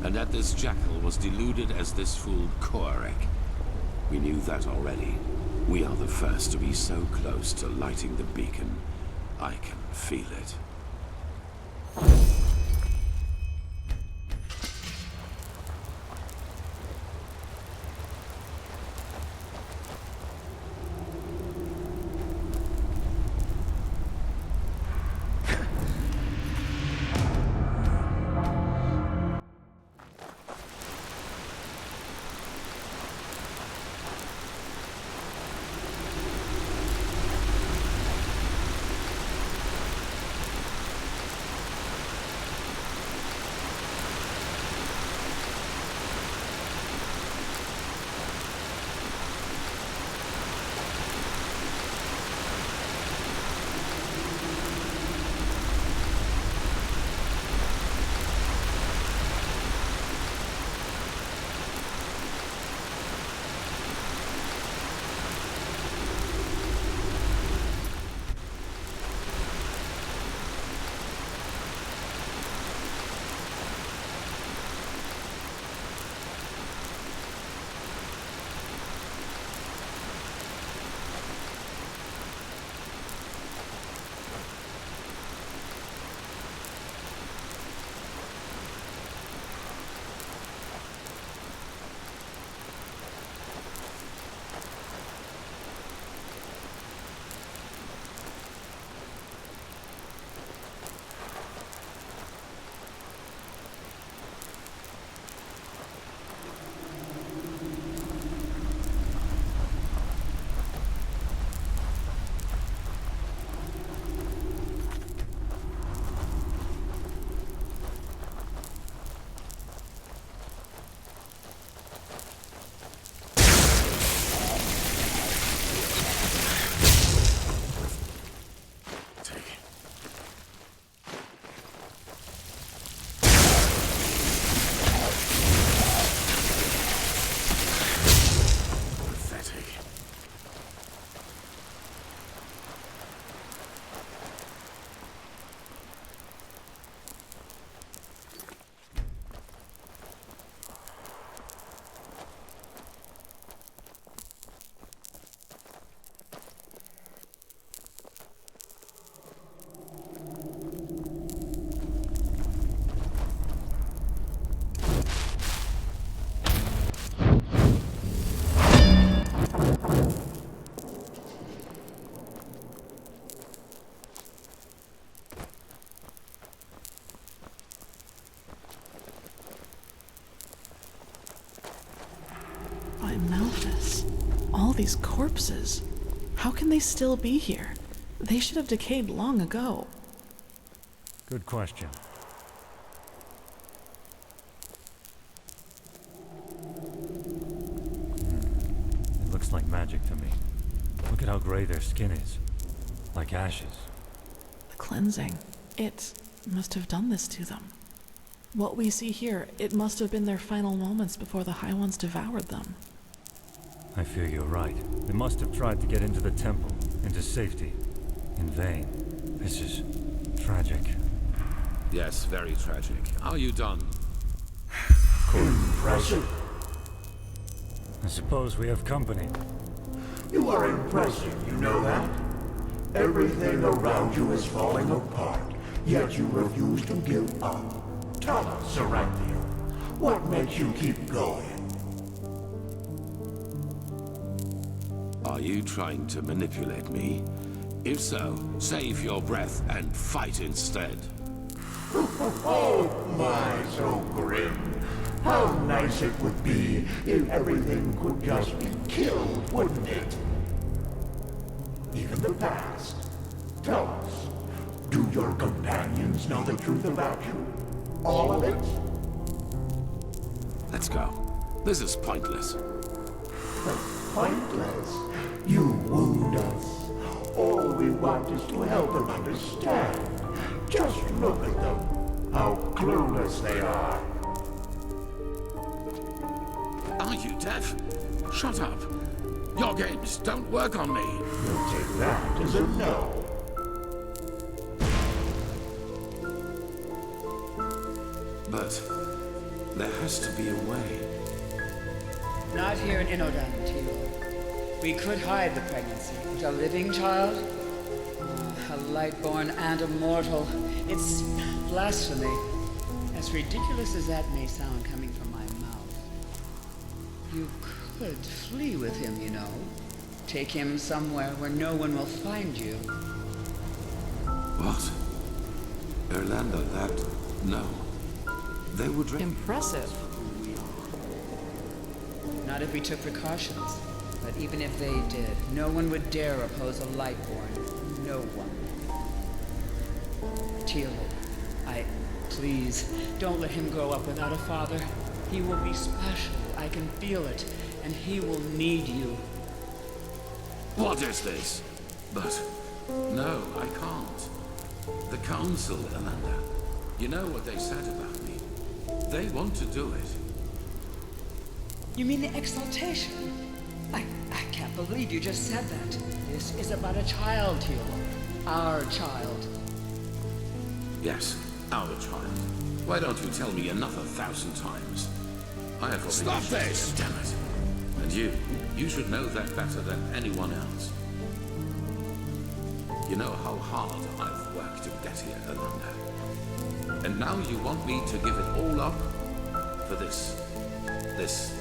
and that this jackal was deluded as this fool Koarek. We knew that already. We are the first to be so close to lighting the beacon. I can feel it. of this? All these corpses. How can they still be here? They should have decayed long ago. Good question. It looks like magic to me. Look at how gray their skin is. Like ashes. The cleansing. It must have done this to them. What we see here, it must have been their final moments before the High Ones devoured them. I fear you're right. They must have tried to get into the temple, into safety. In vain. This is tragic. Yes, very tragic. Are you done? Impressive. I suppose we have company. You are impressive, you know that? Everything around you is falling apart, yet you refuse to give up. Tell us, Saranthia, what makes you keep going? Are you trying to manipulate me? If so, save your breath and fight instead. Oh my, so grim. How nice it would be if everything could just be killed, wouldn't it? Even the past. Tell us, do your companions know the truth about you? All of it? Let's go. This is pointless. Pointless? You wound us. All we want is to help them understand. Just look at them. How clueless they are. Are you deaf? Shut up. Your games don't work on me. You'll take that as a no. But there has to be a way. Not here in Enderal, Teal. We could hide the pregnancy, but a living child? A lightborn and a mortal. It's blasphemy. As ridiculous as that may sound coming from my mouth. You could flee with him, you know. Take him somewhere where no one will find you. What? Orlando, that... No. They would... Impressive. Not if we took precautions. But even if they did, no one would dare oppose a Lightborn. No one. Teal, please, don't let him grow up without a father. He will be special. I can feel it. And he will need you. What is this? But... No, I can't. The Council, Orlando. You know what they said about me. They want to do it. You mean the exaltation? I can't believe you just said that. This is about a child, Teal. Our child. Yes, our child. Why don't you tell me another 1,000 times? I have already... Stop this! Damn it. And you should know that better than anyone else. You know how hard I've worked to get here, Orlando. And now you want me to give it all up? For this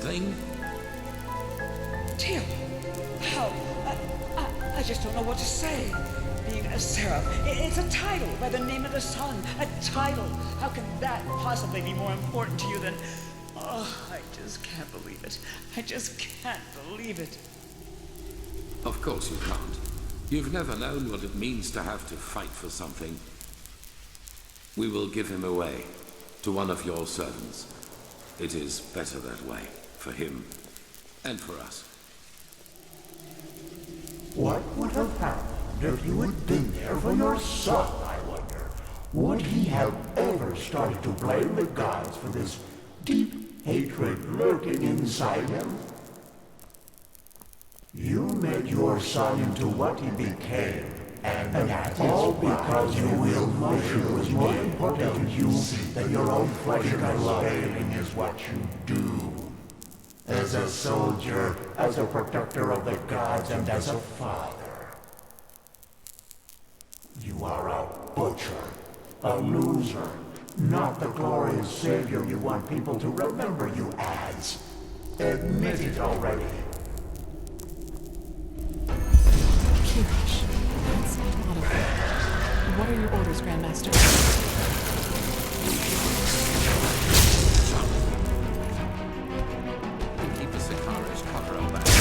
thing? Teal, how? I just don't know what to say. Being a seraph, it's a title by the name of the sun. A title. How can that possibly be more important to you than... Oh, I just can't believe it. I just can't believe it. Of course you can't. You've never known what it means to have to fight for something. We will give him away to one of your servants. It is better that way, for him and for us. What would have happened if you had been there for your son, I wonder? Would he have ever started to blame the gods for this deep hatred lurking inside him? You made your son into what he became, and that all because your will motion was more important to you than your own pleasure and well-being is what you do. As a soldier, as a protector of the gods, and as a father. You are a butcher, a loser, not the glorious savior you want people to remember you as. Admit it already. Kirish, that's not a thing. What are your orders, Grandmaster? Keep the Sicari's cover on that.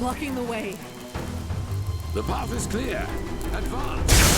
blocking the way. The path is clear. Advance!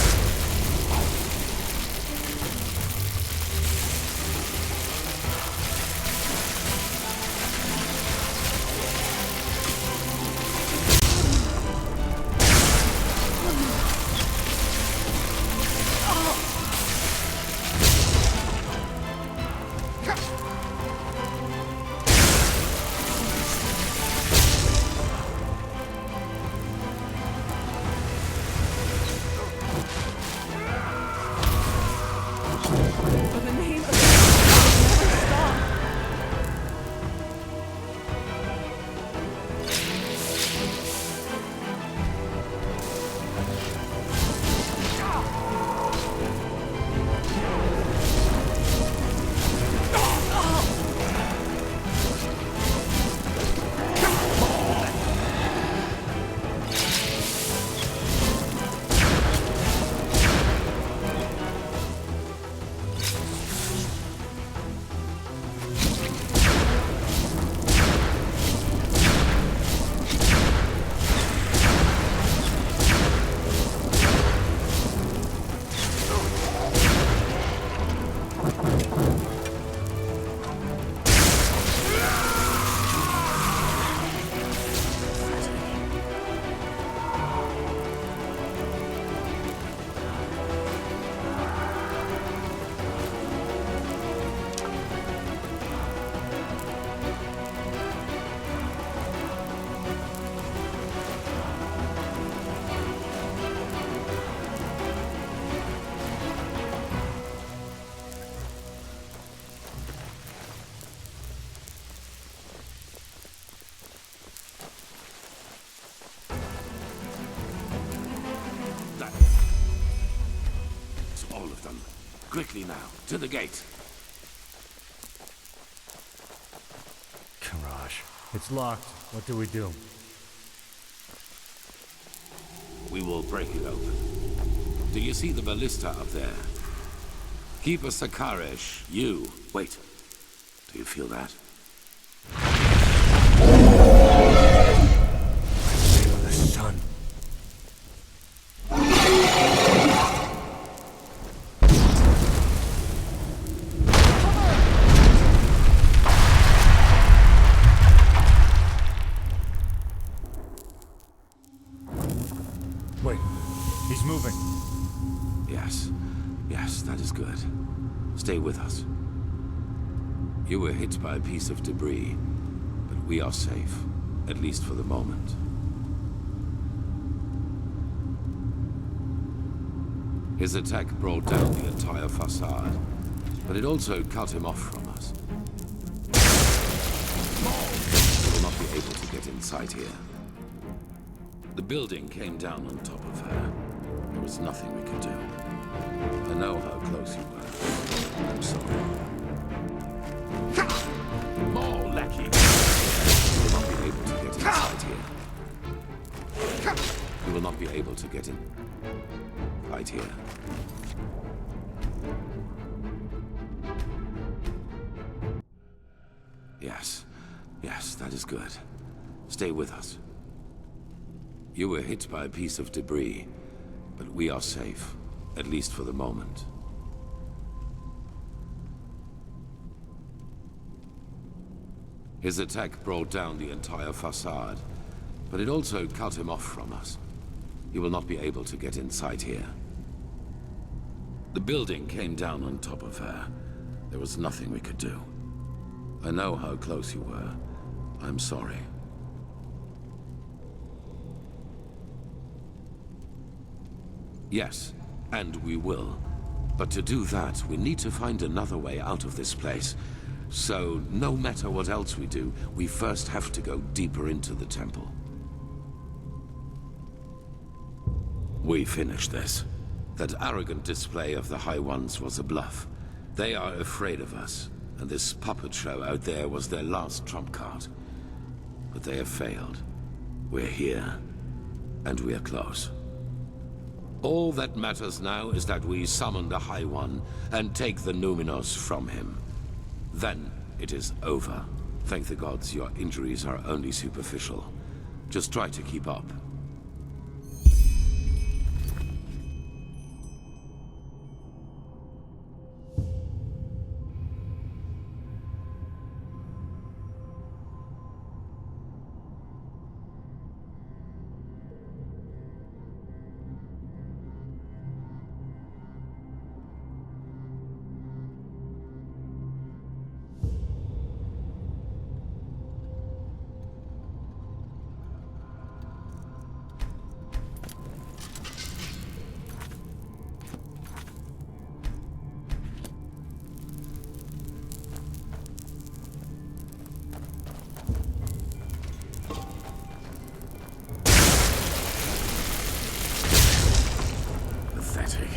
Quickly now, to the gate. Courage. It's locked. What do we do? We will break it open. Do you see the ballista up there? Keep a Sakaresh. You. Wait. Do you feel that? The sun. Wait, he's moving. Yes. Yes, that is good. Stay with us. You were hit by a piece of debris, but we are safe, at least for the moment. His attack brought down the entire facade, but it also cut him off from us. We will not be able to get inside here. The building came down on top of her. There was nothing we could do. I know how close you were. I'm sorry. More lackey! You will not be able to get inside here. You will not be able to get in. Right here. Yes. Yes, that is good. Stay with us. You were hit by a piece of debris, but we are safe, at least for the moment. His attack brought down the entire facade, but it also cut him off from us. You will not be able to get inside here. The building came down on top of her. There was nothing we could do. I know how close you were. I'm sorry. Yes, and we will. But to do that, we need to find another way out of this place. So, no matter what else we do, we first have to go deeper into the temple. We finished this. That arrogant display of the High Ones was a bluff. They are afraid of us, and this puppet show out there was their last trump card. But they have failed. We're here, and we are close. All that matters now is that we summon the High One and take the Numinos from him. Then it is over. Thank the gods your injuries are only superficial. Just try to keep up. Pathetic.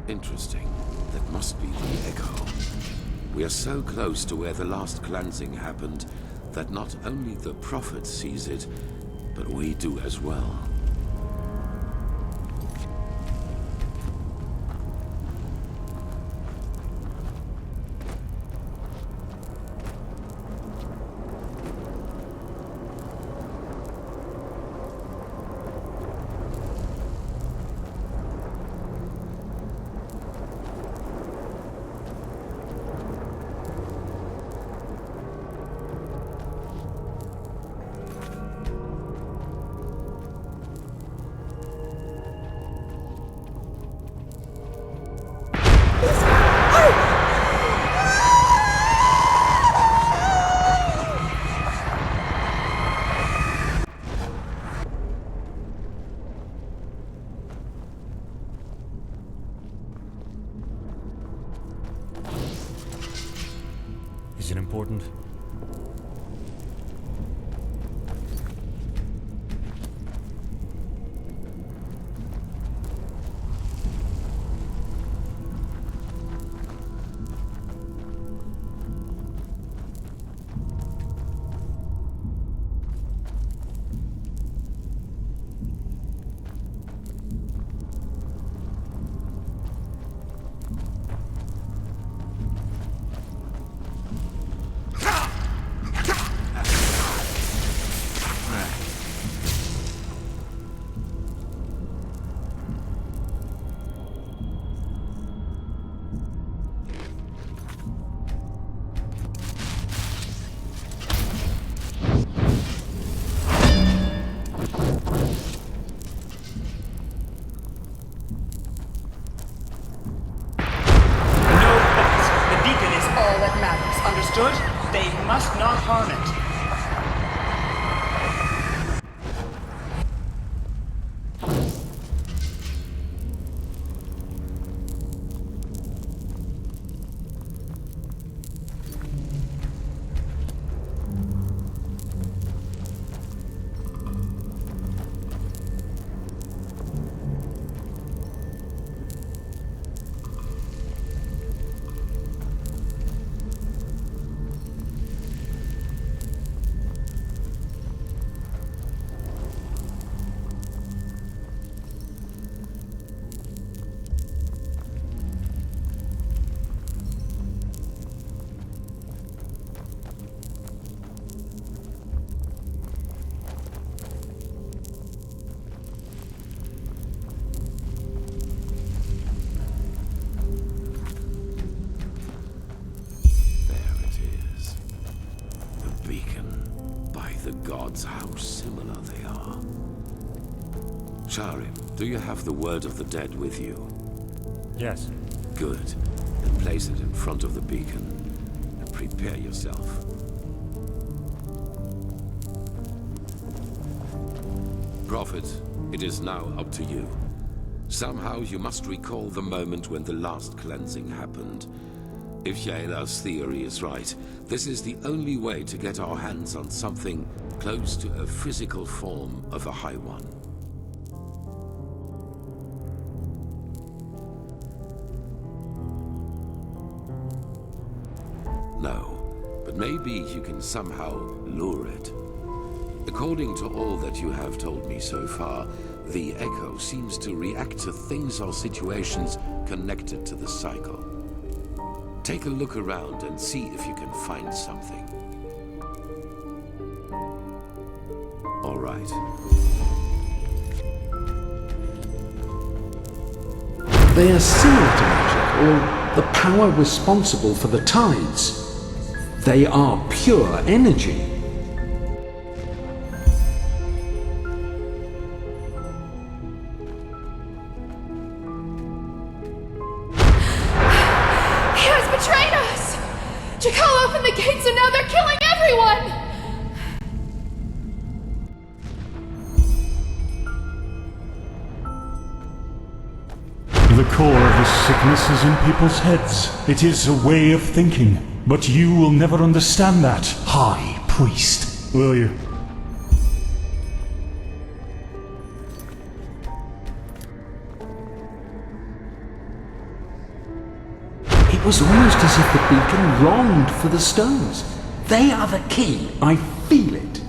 Interesting. That must be the echo. We are so close to where the last cleansing happened that not only the Prophet sees it, but we do as well. Is it important? Understood? They must not harm it. gods, how similar they are. Sharim, do you have the word of the dead with you? Yes. Good. Then place it in front of the beacon and prepare yourself. Prophet, it is now up to you. Somehow you must recall the moment when the last cleansing happened. If Yaela's theory is right, this is the only way to get our hands on something close to a physical form of a High One. No, but maybe you can somehow lure it. According to all that you have told me so far, the Echo seems to react to things or situations connected to the cycle. Take a look around and see if you can find something. All right. They are similar to magic, or the power responsible for the tides. They are pure energy. He has betrayed us! Jakal opened the gates and now they're killing everyone! The core of this sickness is in people's heads. It is a way of thinking. But you will never understand that, High Priest. Will you? It was almost as if the beacon longed for the stones. They are the key. I feel it.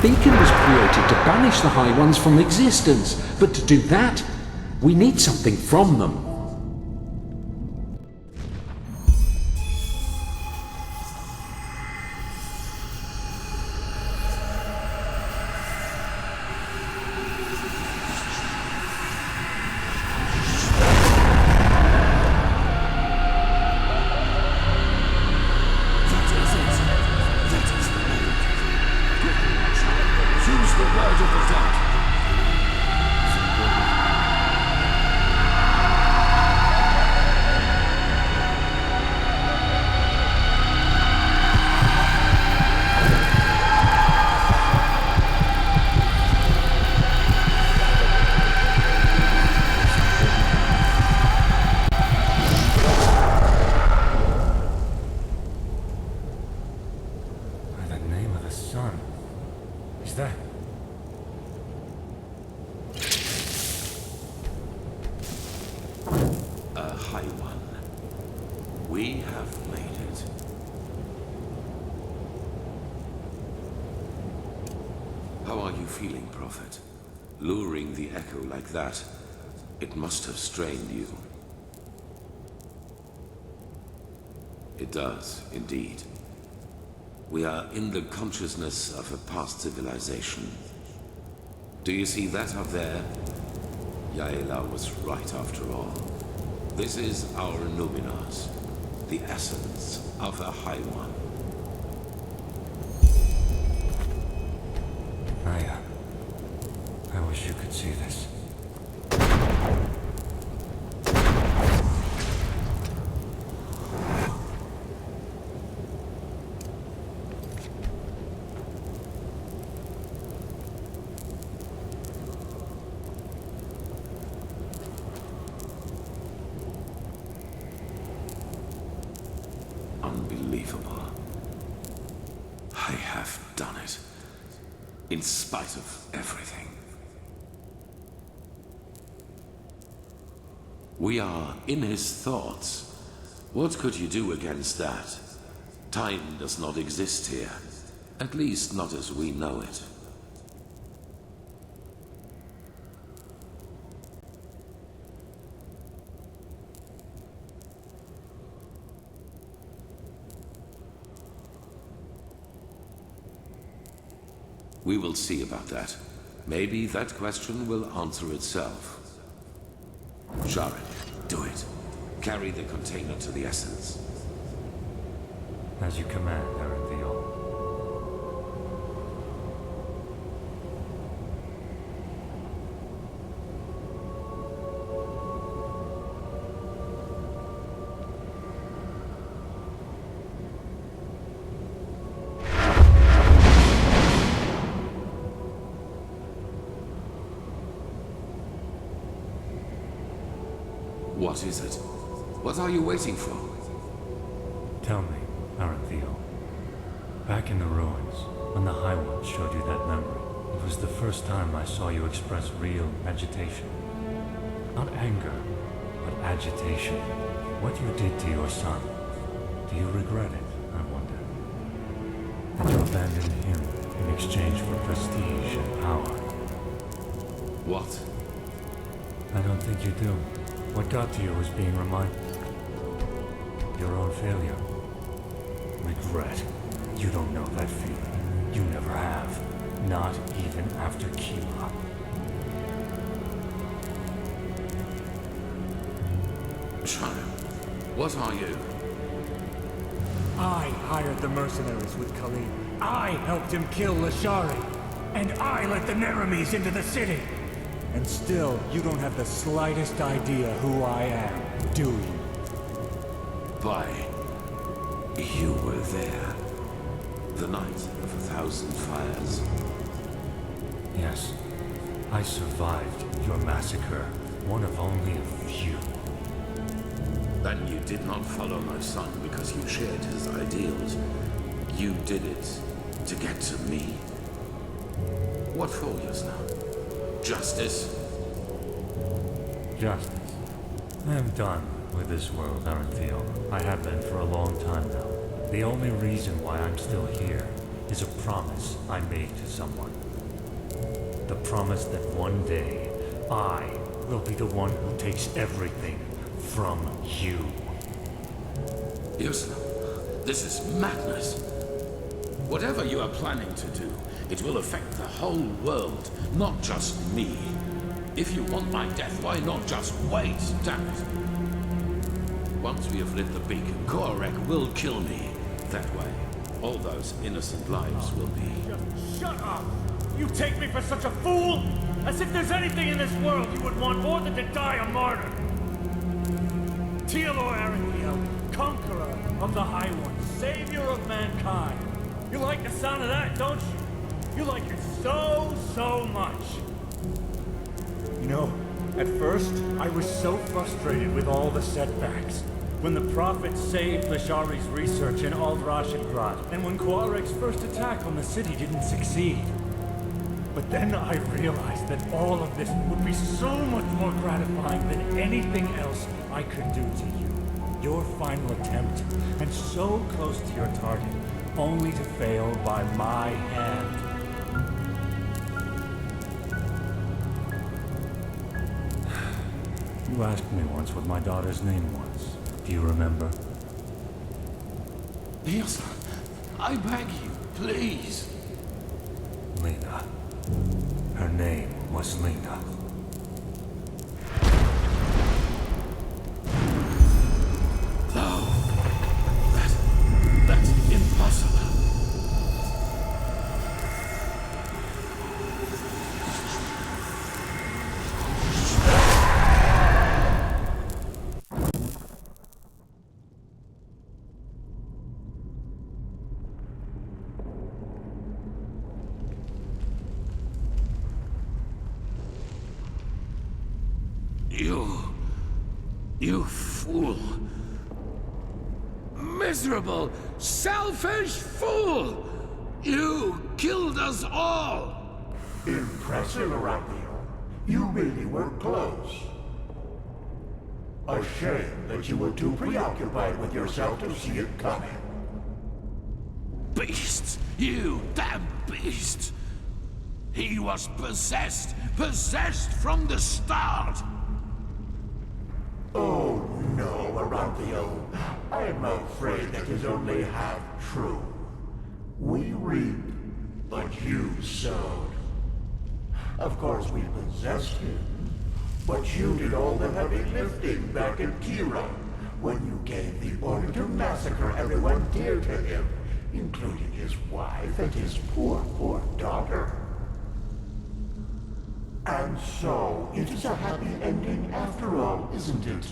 beacon was created to banish the High Ones from existence, but to do that, we need something from them. Luring the echo like that, it must have strained you. It does, indeed. We are in the consciousness of a past civilization. Do you see that up there? Yaela was right after all. This is our Numenors, the essence of a High One. I wish you could see this. Unbelievable. I have done it. In spite of everything. We are in his thoughts. What could you do against that? Time does not exist here. At least not as we know it. We will see about that. Maybe that question will answer itself. Sharon, do it. Carry the container to the essence. As you command, Enderal. What is it? What are you waiting for? Tell me, Enderal. Back in the ruins, when the High One showed you that memory, it was the first time I saw you express real agitation. Not anger, but agitation. What you did to your son. Do you regret it, I wonder? That you abandoned him in exchange for prestige and power. What? I don't think you do. What got to you was being reminded. Your own failure. Regret. You don't know that feeling. You never have. Not even after Kima. Child, what are you? I hired the mercenaries with Khalid. I helped him kill Lashari. And I let the Neramis into the city. And still, you don't have the slightest idea who I am, do you? By you were there. The night of 1,000 fires. Yes. I survived your massacre. One of only a few. Then you did not follow my son because you shared his ideals. You did it to get to me. What for just now? Justice? Justice. I am done with this world, Enderal. I have been for a long time now. The only reason why I'm still here is a promise I made to someone. The promise that one day, I will be the one who takes everything from you. Yes, this is madness. Whatever you are planning to do, it will affect the whole world, not just me. If you want my death, why not just wait, damn it? Once we have lit the beacon, Korek will kill me. That way, all those innocent lives will be... Just shut up! You take me for such a fool? As if there's anything in this world you would want more than to die a martyr! Teal'c Aran'hiel, conqueror of the High One, savior of mankind. You like the sound of that, don't you? You like it so much. You know, at first, I was so frustrated with all the setbacks. When the Prophet saved Lashari's research in Al-Rashigrad, and when Korek's first attack on the city didn't succeed. But then I realized that all of this would be so much more gratifying than anything else I could do to you. Your final attempt, and so close to your target, only to fail by my hand. You asked me once what my daughter's name was. Do you remember? Yes, I beg you, please. Lena. Her name was Lena. No. That's impossible. You fool. Miserable, selfish fool! You killed us all! Impressive, Raphael. You really were close. A shame that you were too preoccupied with yourself to see it coming. Beast! You damn beast! He was possessed! Possessed from the start! Oh no, Aranthio. I'm afraid that is only half true. We reap, but you sowed. Of course we possessed him, but you did all the heavy lifting back in Kira, when you gave the order to massacre everyone dear to him, including his wife and his poor daughter. And so, it is a happy ending after all, isn't it?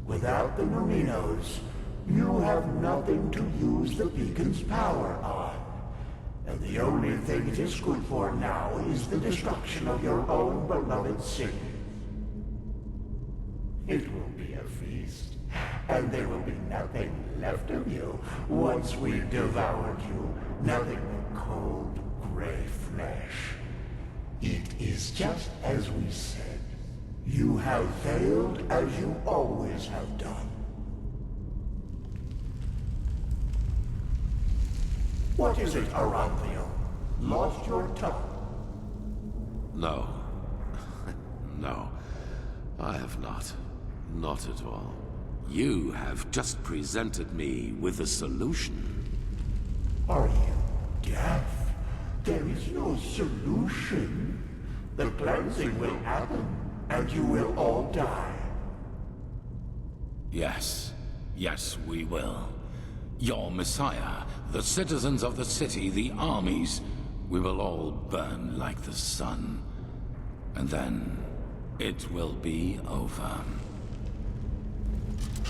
Without the Merinos, you have nothing to use the beacon's power on. And the only thing it is good for now is the destruction of your own beloved city. It will be a feast, and there will be nothing left of you once we've devoured you. Nothing but cold, gray flesh. It is just as we said. You have failed as you always have done. What is it, Aranthio? Lost your tongue? No. No. I have not. Not at all. You have just presented me with a solution. Are you deaf? There is no solution. The cleansing will happen, and you will all die. Yes. Yes, we will. Your Messiah, the citizens of the city, the armies, we will all burn like the sun. And then, it will be over.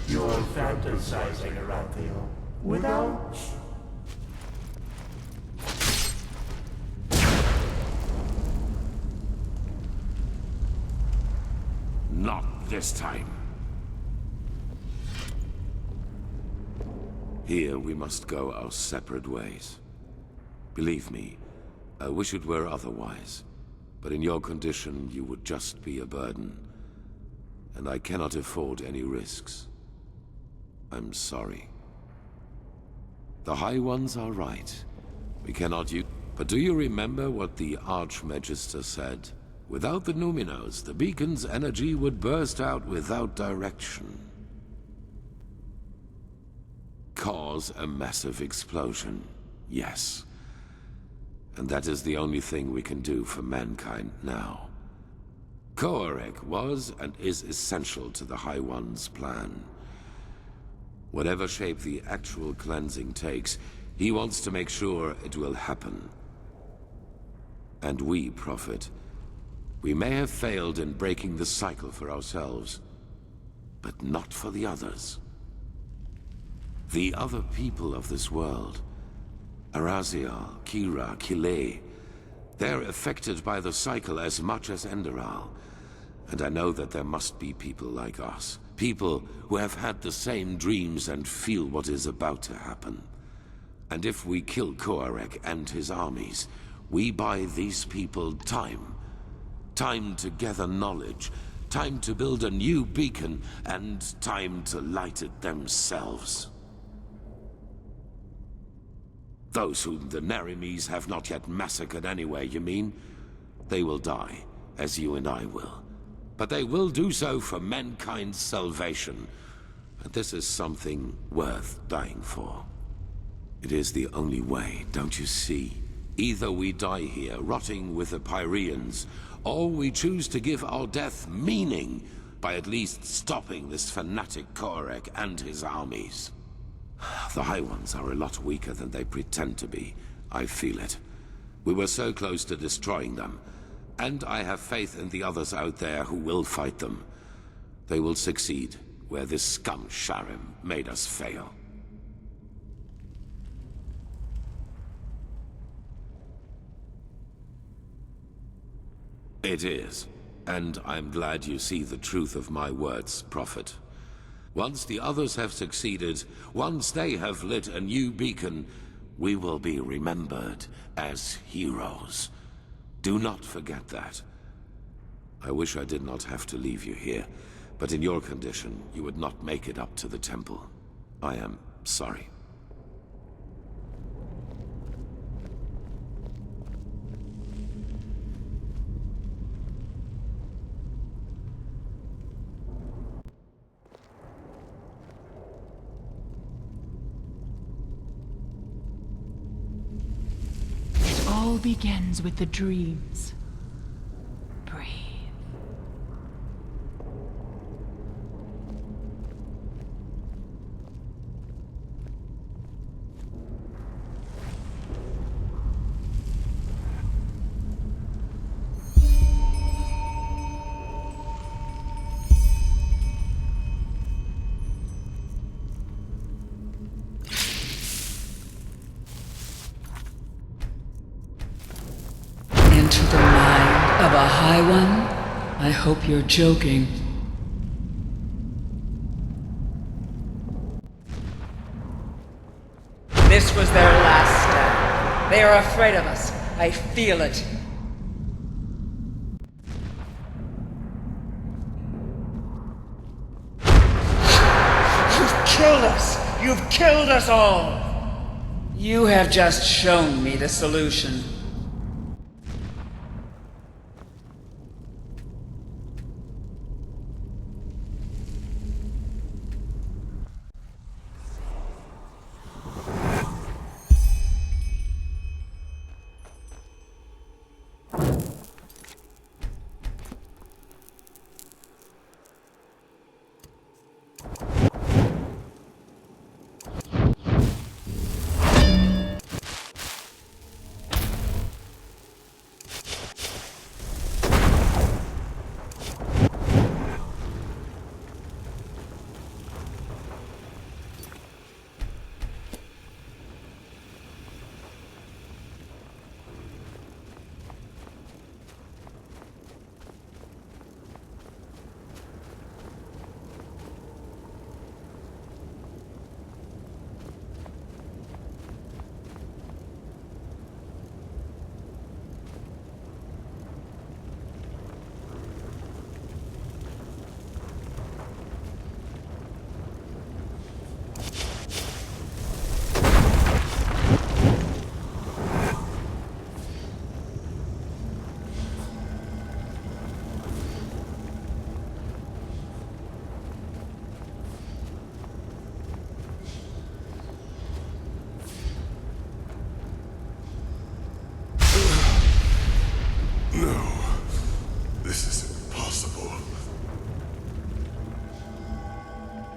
You're fantasizing, Aranthio. Without... Not this time. Here we must go our separate ways. Believe me, I wish it were otherwise. But in your condition, you would just be a burden. And I cannot afford any risks. I'm sorry. The High Ones are right. We cannot use... But do you remember what the Archmagister said? Without the Numinos, the beacon's energy would burst out without direction. Cause a massive explosion, yes. And that is the only thing we can do for mankind now. Koarek was and is essential to the High One's plan. Whatever shape the actual cleansing takes, he wants to make sure it will happen. And we, Prophet, we may have failed in breaking the cycle for ourselves, but not for the others. The other people of this world, Arazial, Kira, Kile, they're affected by the cycle as much as Enderal. And I know that there must be people like us. People who have had the same dreams and feel what is about to happen. And if we kill Koarek and his armies, we buy these people time. Time to gather knowledge, time to build a new beacon, and time to light it themselves. Those whom the Nerimes have not yet massacred anyway, you mean? They will die, as you and I will. But they will do so for mankind's salvation. And this is something worth dying for. It is the only way, don't you see? Either we die here, rotting with the Pyreans, or we choose to give our death meaning by at least stopping this fanatic Koarek and his armies. The High Ones are a lot weaker than they pretend to be. I feel it. We were so close to destroying them. And I have faith in the others out there who will fight them. They will succeed where this scum Sharim made us fail. It is. And I'm glad you see the truth of my words, Prophet. Once the others have succeeded, once they have lit a new beacon, we will be remembered as heroes. Do not forget that. I wish I did not have to leave you here, but in your condition, you would not make it up to the temple. I am sorry. All begins with the dreams. Breathe. Into the mind of a High One? I hope you're joking. This was their last stand. They are afraid of us. I feel it. You've killed us! You've killed us all! You have just shown me the solution.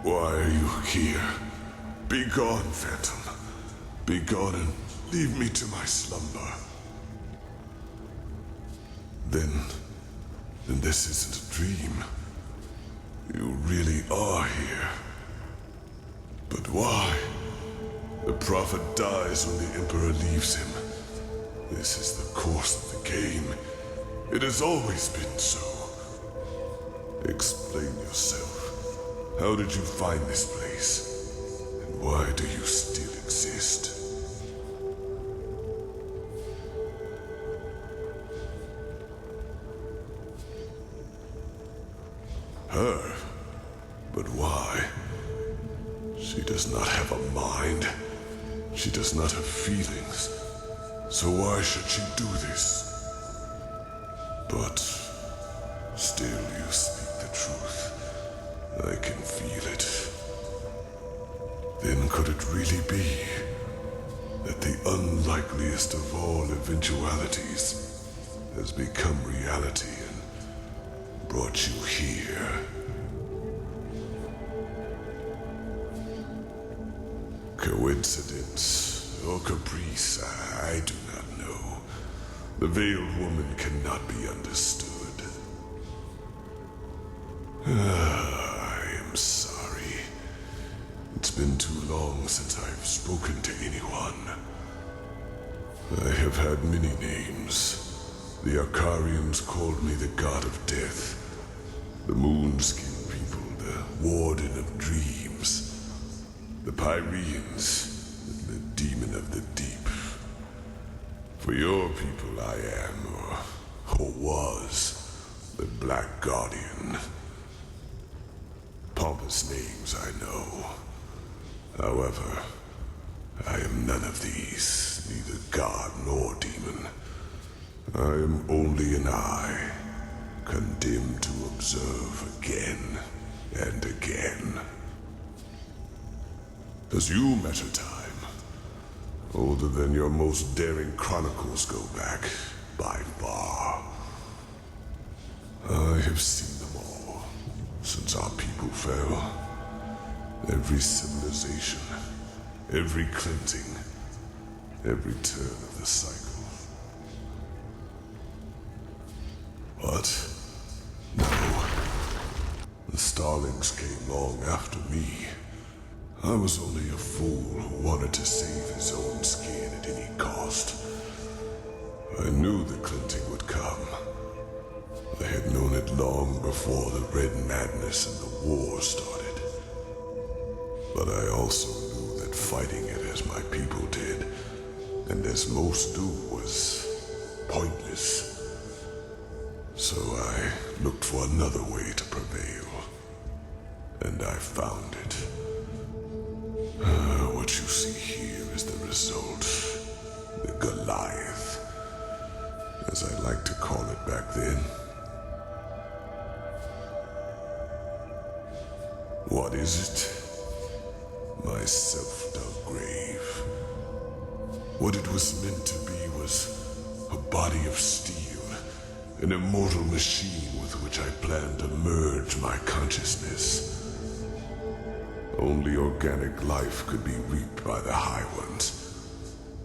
Why are you here? Be gone, Phantom. Be gone and leave me to my slumber. Then this isn't a dream. You really are here. But why? The Prophet dies when the Emperor leaves him. This is the course of the game. It has always been so. Explain yourself. How did you find this place? And why do you still exist? Her? But why? She does not have a mind. She does not have feelings. So why should she do this? But still you speak the truth. I can feel it. Then could it really be that the unlikeliest of all eventualities has become reality and brought you here? Coincidence or caprice, I do not know. The veiled woman cannot be understood. I am sorry. It's been too long since I've spoken to anyone. I have had many names. The Arcarians called me the God of Death, the Moonskin people, the Warden of Dreams, the Pyreans, and the Demon of the Deep. For your people I am, or was, the Black Guardian. Pompous names, I know. However, I am none of these, neither god nor demon. I am only an eye, condemned to observe again and again. Does you measure time? Older than your most daring chronicles go back, by far. I have seen them all, since our people fell. Every civilization, every cleansing, every turn of the cycle. What? No. The Starlings came long after me. I was only a fool who wanted to save his own skin at any cost. I knew the cleansing would come. I had known it long before the Red Madness and the war started. But I also knew that fighting it as my people did, and as most do, was pointless. So I looked for another way to prevail. And I found it. What you see here is the result. The Goliath, as I like to call it back then. What is it? My self-dug grave. What it was meant to be was a body of steel, an immortal machine with which I planned to merge my consciousness. Only organic life could be reaped by the High Ones,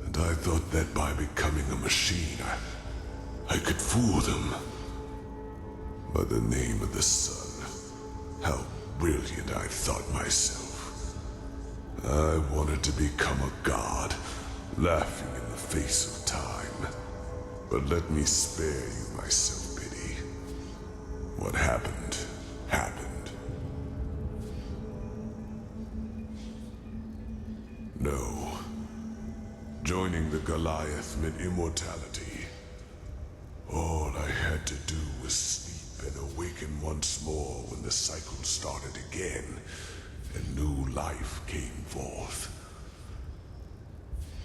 and I thought that by becoming a machine, I could fool them. By the name of the sun, how brilliant I thought myself. I wanted to become a god, laughing in the face of time. But let me spare you my self-pity. What happened, happened. No. Joining the Goliath meant immortality. All I had to do was sleep and awaken once more when the cycle started again, and new life came forth.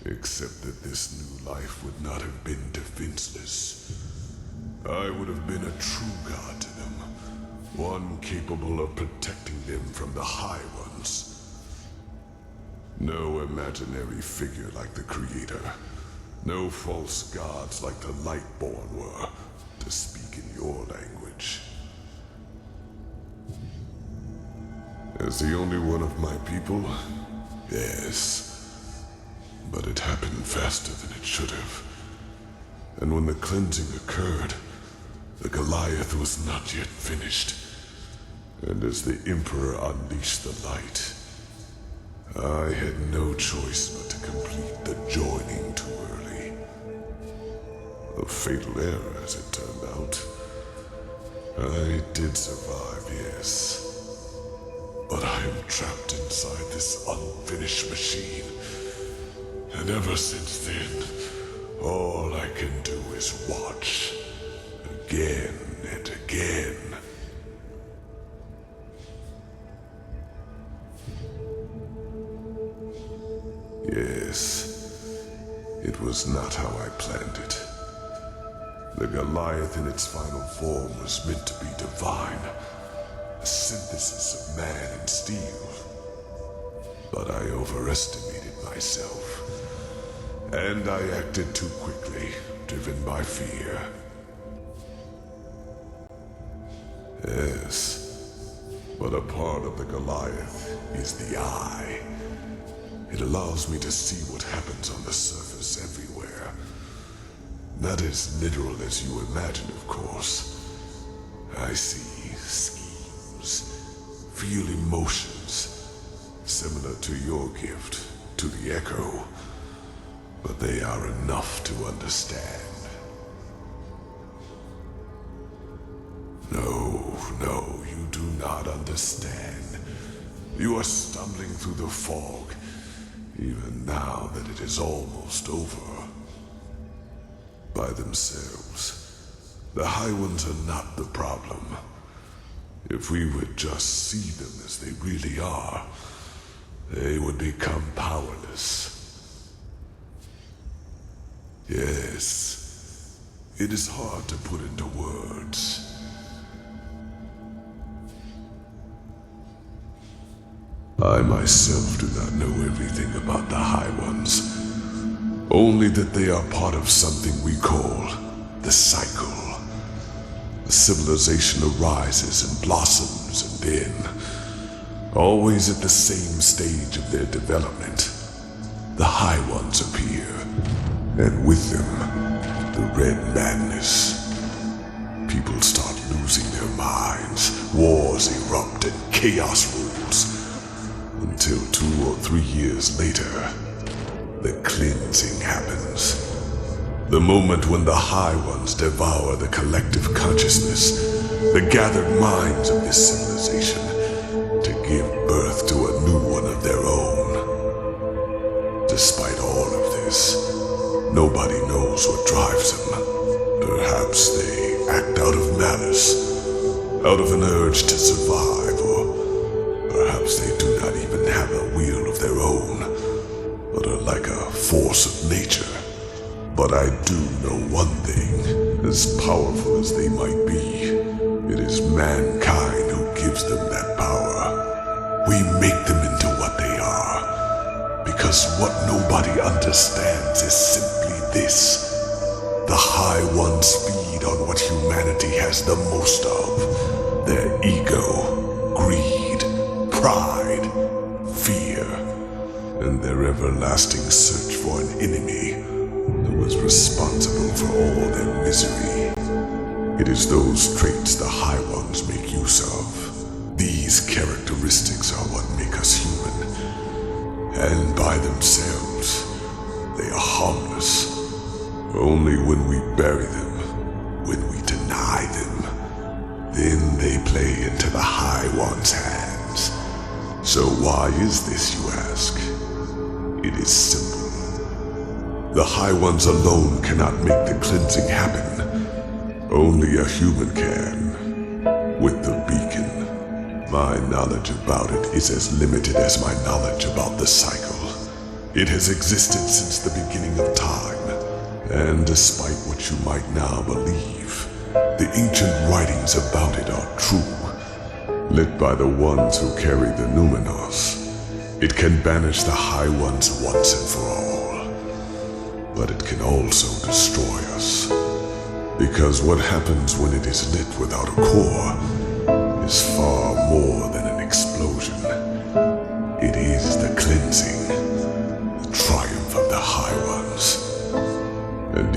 Except that this new life would not have been defenseless. I would have been a true god to them, one capable of protecting them from the High Ones. No imaginary figure like the Creator. No false gods like the Lightborn were, to speak in your language. As the only one of my people, yes. But it happened faster than it should have. And when the cleansing occurred, the Goliath was not yet finished. And as the Emperor unleashed the light, I had no choice but to complete the joining too early. A fatal error, as it turned out. I did survive, yes. But I am trapped inside this unfinished machine. And ever since then, all I can do is watch. Again and again. Yes, it was not how I planned it. The Goliath in its final form was meant to be divine, a synthesis of man and steel. But I overestimated myself, and I acted too quickly, driven by fear. Yes, but a part of the Goliath is the eye. It allows me to see what happens on the surface everywhere. Not as literal as you imagine, of course. I see schemes, feel emotions, similar to your gift, to the Echo. But they are enough to understand. No, you do not understand. You are stumbling through the fog, even now that it is almost over. By themselves, the High Ones are not the problem. If we would just see them as they really are, they would become powerless. Yes, it is hard to put into words. I myself do not know everything about the High Ones. Only that they are part of something we call the cycle. A civilization arises and blossoms, and then, always at the same stage of their development, the High Ones appear, and with them, the Red Madness. People start losing their minds, wars erupt, and chaos rules. Until 2 or 3 years later, the cleansing happens. The moment when the High Ones devour the collective consciousness, the gathered minds of this civilization, to give birth to a new one of their own. Despite all of this, nobody knows what drives them. Perhaps they act out of malice, out of an urge to survive, or perhaps they do not even have a will of their own, but are like a force of nature. But I do know one thing, as powerful as they might be, it is mankind who gives them that power. We make them into what they are, because what nobody understands is simply this. The High Ones feed on what humanity has the most of, their ego, greed, pride, fear, and their everlasting search for an enemy who is responsible for all their misery. It is those traits the High Ones make use of. These characteristics are what make us human, and by themselves, they are harmless. Only when we bury them, when we deny them, then they play into the High Ones' hands. So why is this, you ask? It is simple. The High Ones alone cannot make the cleansing happen. Only a human can. With the beacon, my knowledge about it is as limited as my knowledge about the cycle. It has existed since the beginning of time. And despite what you might now believe, the ancient writings about it are true. Lit by the ones who carry the Numenos, it can banish the High Ones once and for all. But it can also destroy us. Because what happens when it is lit without a core is far more than an explosion.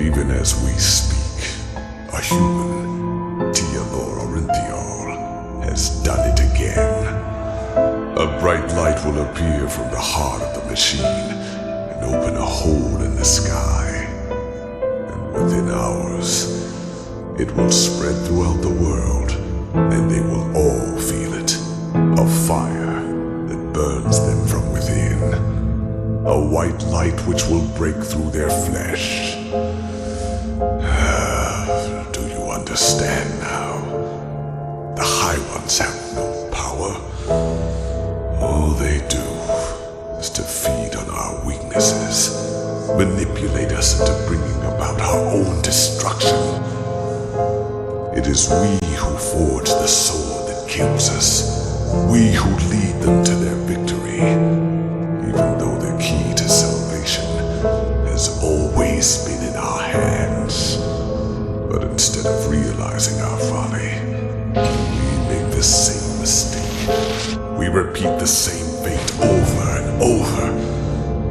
Even as we speak, a human, Tealor Orinthial, has done it again. A bright light will appear from the heart of the machine and open a hole in the sky. And within hours, it will spread throughout the world, and they will all feel it. A fire that burns them from within. A white light which will break through their flesh. Do you understand now? The High Ones have no power. All they do is to feed on our weaknesses, manipulate us into bringing about our own destruction. It is we who forge the sword that kills us. We who lead them to their victory, even though the key to salvation has always been in our hands. But instead of realizing our folly, we make the same mistake. We repeat the same fate over and over,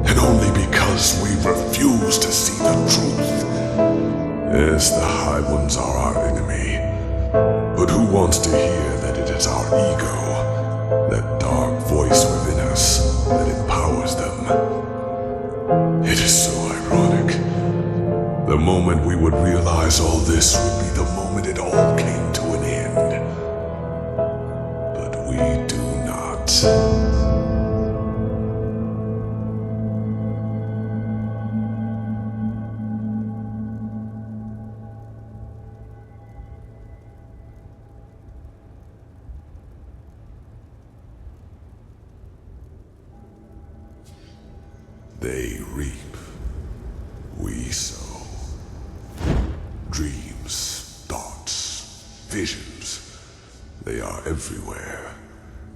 and only because we refuse to see the truth. Yes, the High Ones are our enemy, but who wants to hear that it is our ego, that dark voice within us, that empowers them? It is so ironic. The moment we would realize all this would be the moment it all came to an end. But we do not. They reap, we sow. Dreams, thoughts, visions, they are everywhere,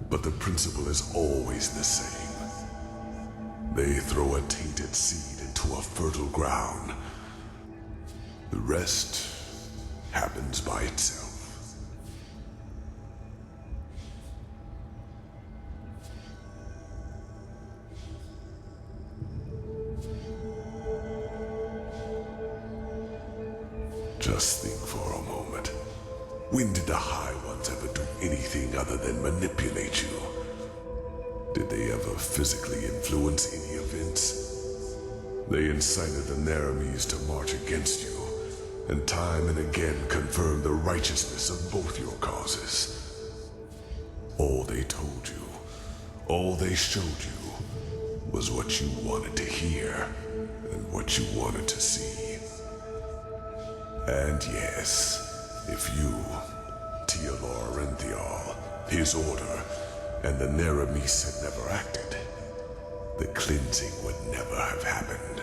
but the principle is always the same. They throw a tainted seed into a fertile ground. The rest happens by itself. Just think for a moment. When did the High Ones ever do anything other than manipulate you? Did they ever physically influence any events? They incited the Naramis to march against you, and time and again confirmed the righteousness of both your causes. All they told you, all they showed you, was what you wanted to hear, and what you wanted to see. And yes, if you, Tealor Orinthial, his order, and the Naramis had never acted, the cleansing would never have happened.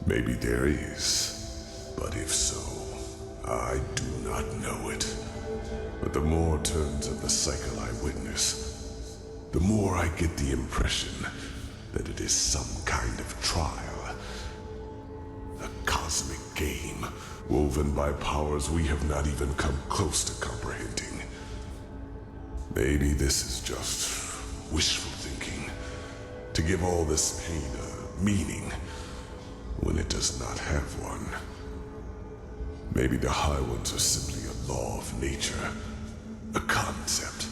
Maybe there is, but if so, I do not know it. But the more turns of the cycle I witness, the more I get the impression that it is some kind of trial. A cosmic game, woven by powers we have not even come close to comprehending. Maybe this is just wishful thinking, to give all this pain a meaning, when it does not have one. Maybe the High Ones are simply a law of nature, a concept,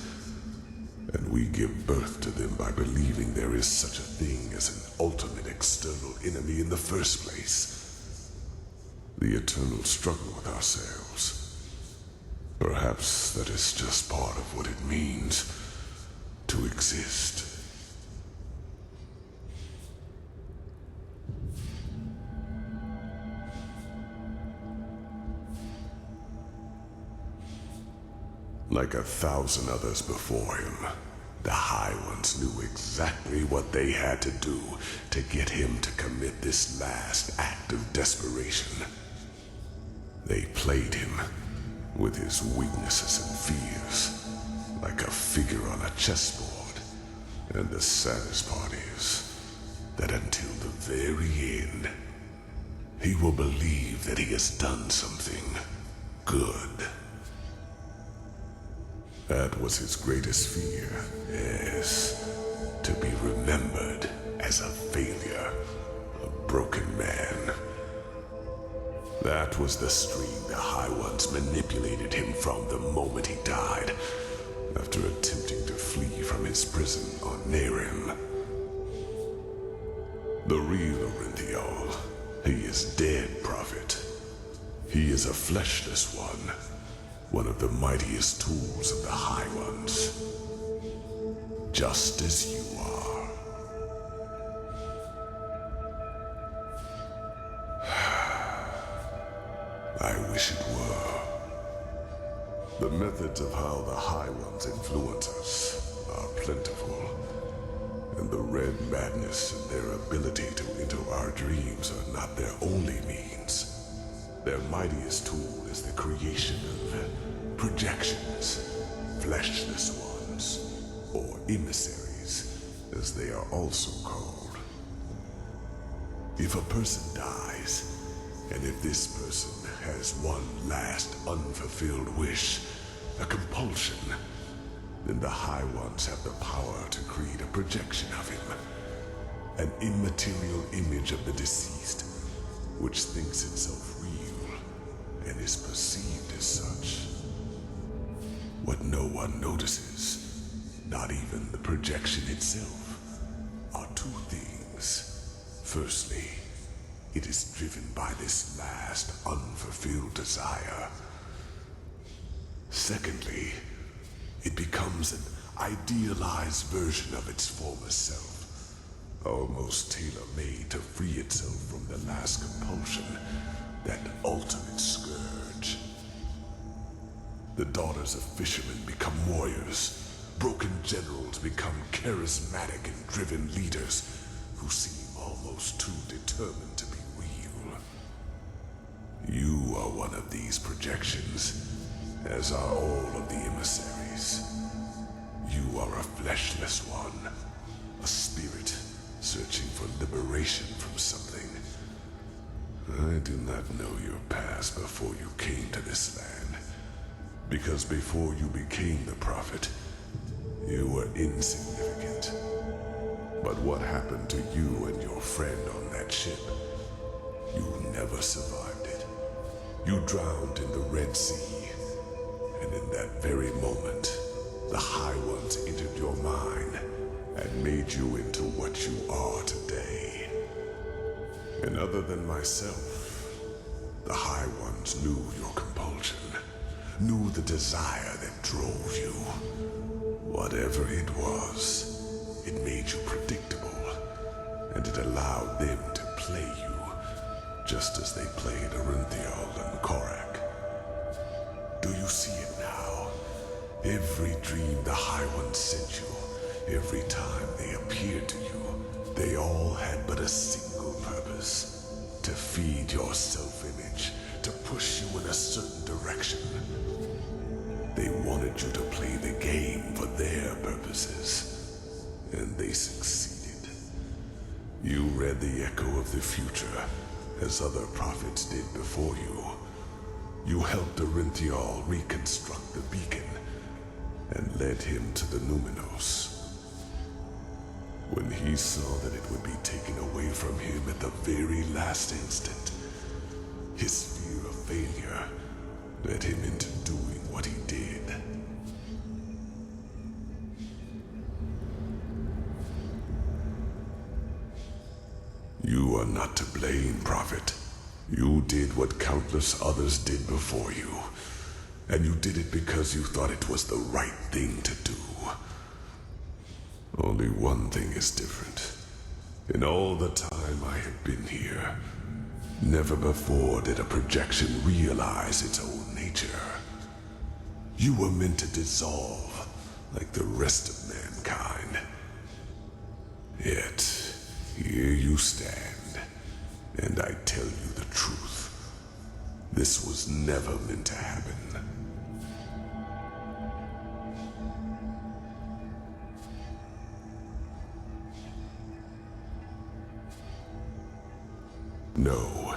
and we give birth to them by believing there is such a thing as an ultimate external enemy in the first place. The eternal struggle with ourselves. Perhaps that is just part of what it means to exist. Like 1,000 others before him, the High Ones knew exactly what they had to do to get him to commit this last act of desperation. They played him with his weaknesses and fears, like a figure on a chessboard. And the saddest part is that until the very end, he will believe that he has done something good. That was his greatest fear, yes, to be remembered. as a failure, a broken man. That was the stream the High Ones manipulated him from the moment he died, after attempting to flee from his prison on Nerim. The real Orinthial, he is dead, Prophet. He is a fleshless one of the mightiest tools of the High Ones. Just as you are. I wish it were. The methods of how the High Ones influence us are plentiful, and the Red Madness and their ability to enter our dreams are not their only means. Their mightiest tool is the creation of projections, fleshless ones, or emissaries, as they are also called. If a person dies, and if this person has one last unfulfilled wish, a compulsion, then the High Ones have the power to create a projection of him, an immaterial image of the deceased, which thinks itself real and is perceived as such. What no one notices, not even the projection itself, are two things. Firstly, it is driven by this last unfulfilled desire. Secondly, it becomes an idealized version of its former self, almost tailor-made to free itself from the last compulsion, that ultimate scourge. The daughters of fishermen become warriors. Broken generals become charismatic and driven leaders who seem almost too determined to be real. You are one of these projections, as are all of the emissaries. You are a fleshless one, a spirit searching for liberation from something. I do not know your past before you came to this land, because before you became the Prophet, you were insignificant. But what happened to you and your friend on that ship? You never survived it. You drowned in the Red Sea, and in that very moment, the High Ones entered your mind and made you into what you are today. And other than myself, the High Ones knew your compulsion, knew the desire that drove you. Whatever it was, it made you predictable, and it allowed them to play you, just as they played Orinthial and Korak. Do you see it now? Every dream the High Ones sent you, every time they appeared to you, they all had but a single purpose: to feed your self-image, to push you in a certain direction. They wanted you to play the game for their purposes, and they succeeded. You read the echo of the future, as other prophets did before you. You helped Orinthial reconstruct the beacon, and led him to the Numinos. When he saw that it would be taken away from him at the very last instant, his fear of failure led him into doing what he did. You are not to blame, Prophet. You did what countless others did before you, and you did it because you thought it was the right thing to do. Only one thing is different. In all the time I have been here, never before did a projection realize its own nature. You were meant to dissolve like the rest of mankind. Yet, here you stand, and I tell you the truth. This was never meant to happen. No,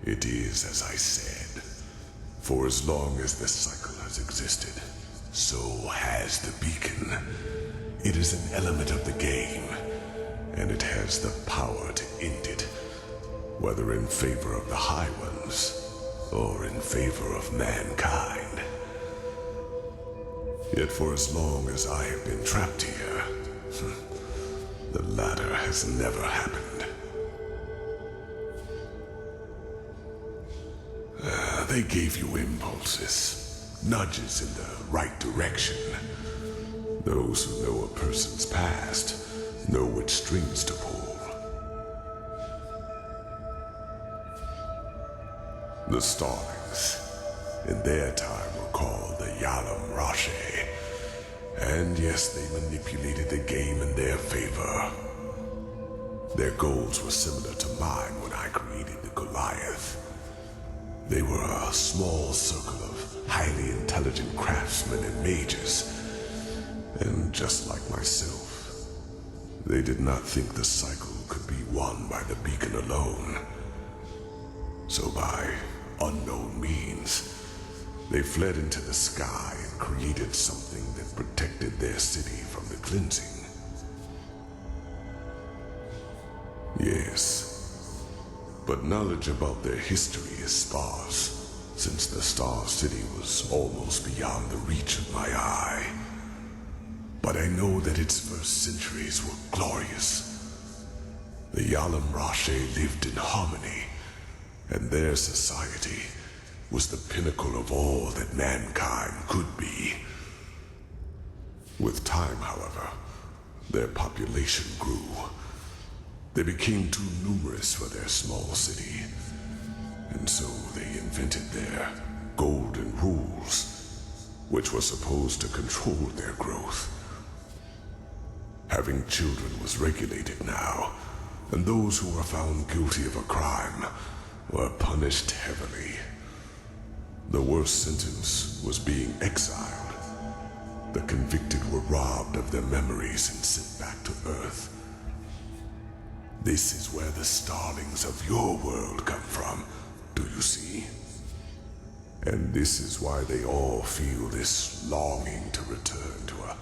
it is as I said. For as long as the cycle has existed, so has the beacon. It is an element of the game, and it has the power to end it, whether in favor of the High Ones or in favor of mankind. Yet for as long as I have been trapped here, the latter has never happened. They gave you impulses, nudges in the right direction. Those who know a person's past know which strings to pull. The Starlings, in their time, were called the Yalam Rashe. And yes, they manipulated the game in their favor. Their goals were similar to mine when I created the Goliath. They were a small circle of highly intelligent craftsmen and mages. And just like myself, they did not think the cycle could be won by the beacon alone. So by unknown means, they fled into the sky and created something that protected their city from the cleansing. Yes, but knowledge about their history is sparse, since the Star City was almost beyond the reach of my eye. But I know that its first centuries were glorious. The Yalam Rashe lived in harmony, and their society was the pinnacle of all that mankind could be. With time, however, their population grew. They became too numerous for their small city, and so they invented their golden rules, which were supposed to control their growth. Having children was regulated now, and those who were found guilty of a crime were punished heavily. The worst sentence was being exiled. The convicted were robbed of their memories and sent back to Earth. This is where the Starlings of your world come from, do you see? And this is why they all feel this longing to return to a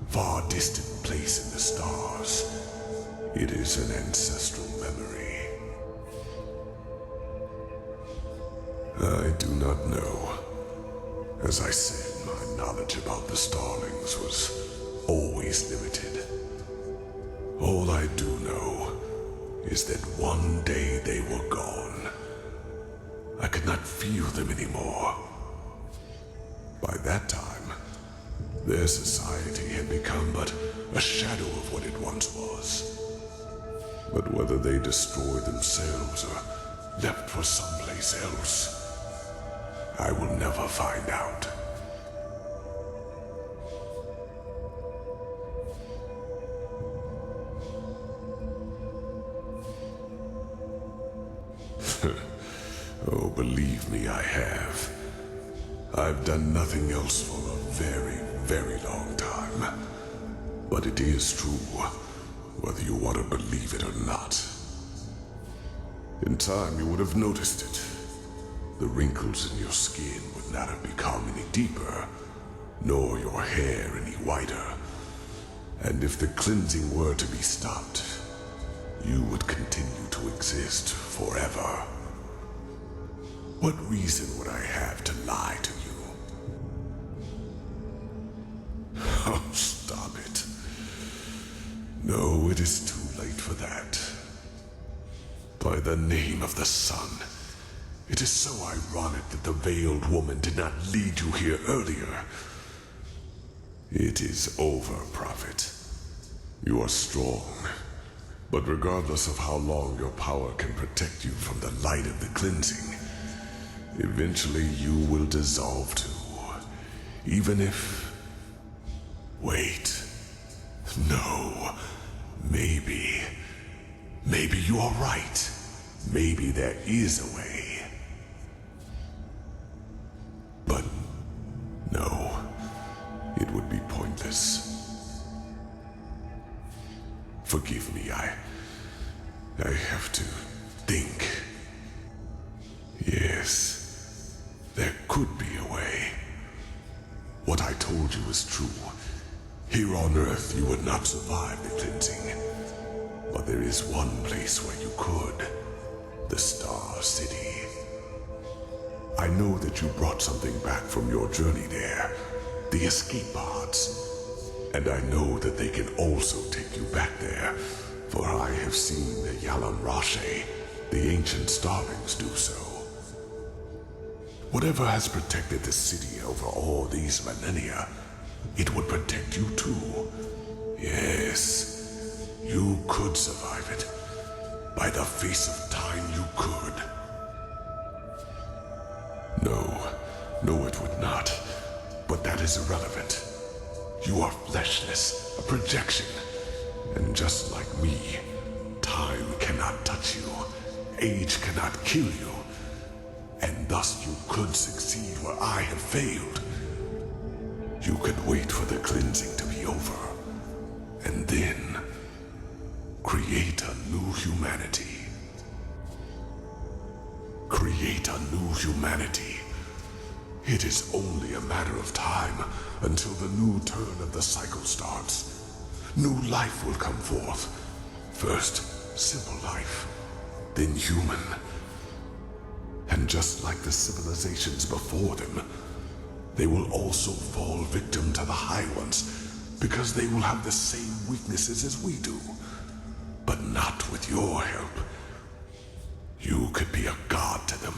far distant place in the stars. It is an ancestral memory. I do not know. As I said, my knowledge about the Starlings was always limited. All I do know is that one day they were gone. I could not feel them anymore. By that time, their society had become but a shadow of what it once was. But whether they destroyed themselves or left for someplace else, I will never find out. Oh, believe me, I have. I've done nothing else for a very, very long time. But it is true, whether you want to believe it or not. In time, you would have noticed it. The wrinkles in your skin would not have become any deeper, nor your hair any whiter. And if the cleansing were to be stopped, you would continue to exist forever. What reason would I have to lie to you? Oh, stop it. No, it is too late for that. By the name of the sun, it is so ironic that the veiled woman did not lead you here earlier. It is over, Prophet. You are strong, but regardless of how long your power can protect you from the light of the cleansing, eventually you will dissolve too. Even if... Wait. No. Maybe you are right. Maybe there is a way. But no, it would be pointless. Forgive me, I have to think. Yes, there could be a way. What I told you is true. Here on Earth, you would not survive the cleansing. But there is one place where you could. The Star City. I know that you brought something back from your journey there. The escape pods. And I know that they can also take you back there, for I have seen the Yalan Rashe, the ancient starlings, do so. Whatever has protected the city over all these millennia, it would protect you too. Yes, you could survive it. By the face of time, you could. No, it would not. But that is irrelevant. You are fleshless, a projection. And just like me, time cannot touch you. Age cannot kill you. And thus you could succeed where I have failed. You could wait for the cleansing to be over. And then create a new humanity. Create a new humanity. It is only a matter of time until the new turn of the cycle starts. New life will come forth. First, simple life, then human. And just like the civilizations before them, they will also fall victim to the High Ones, because they will have the same weaknesses as we do. But not with your help. You could be a god to them.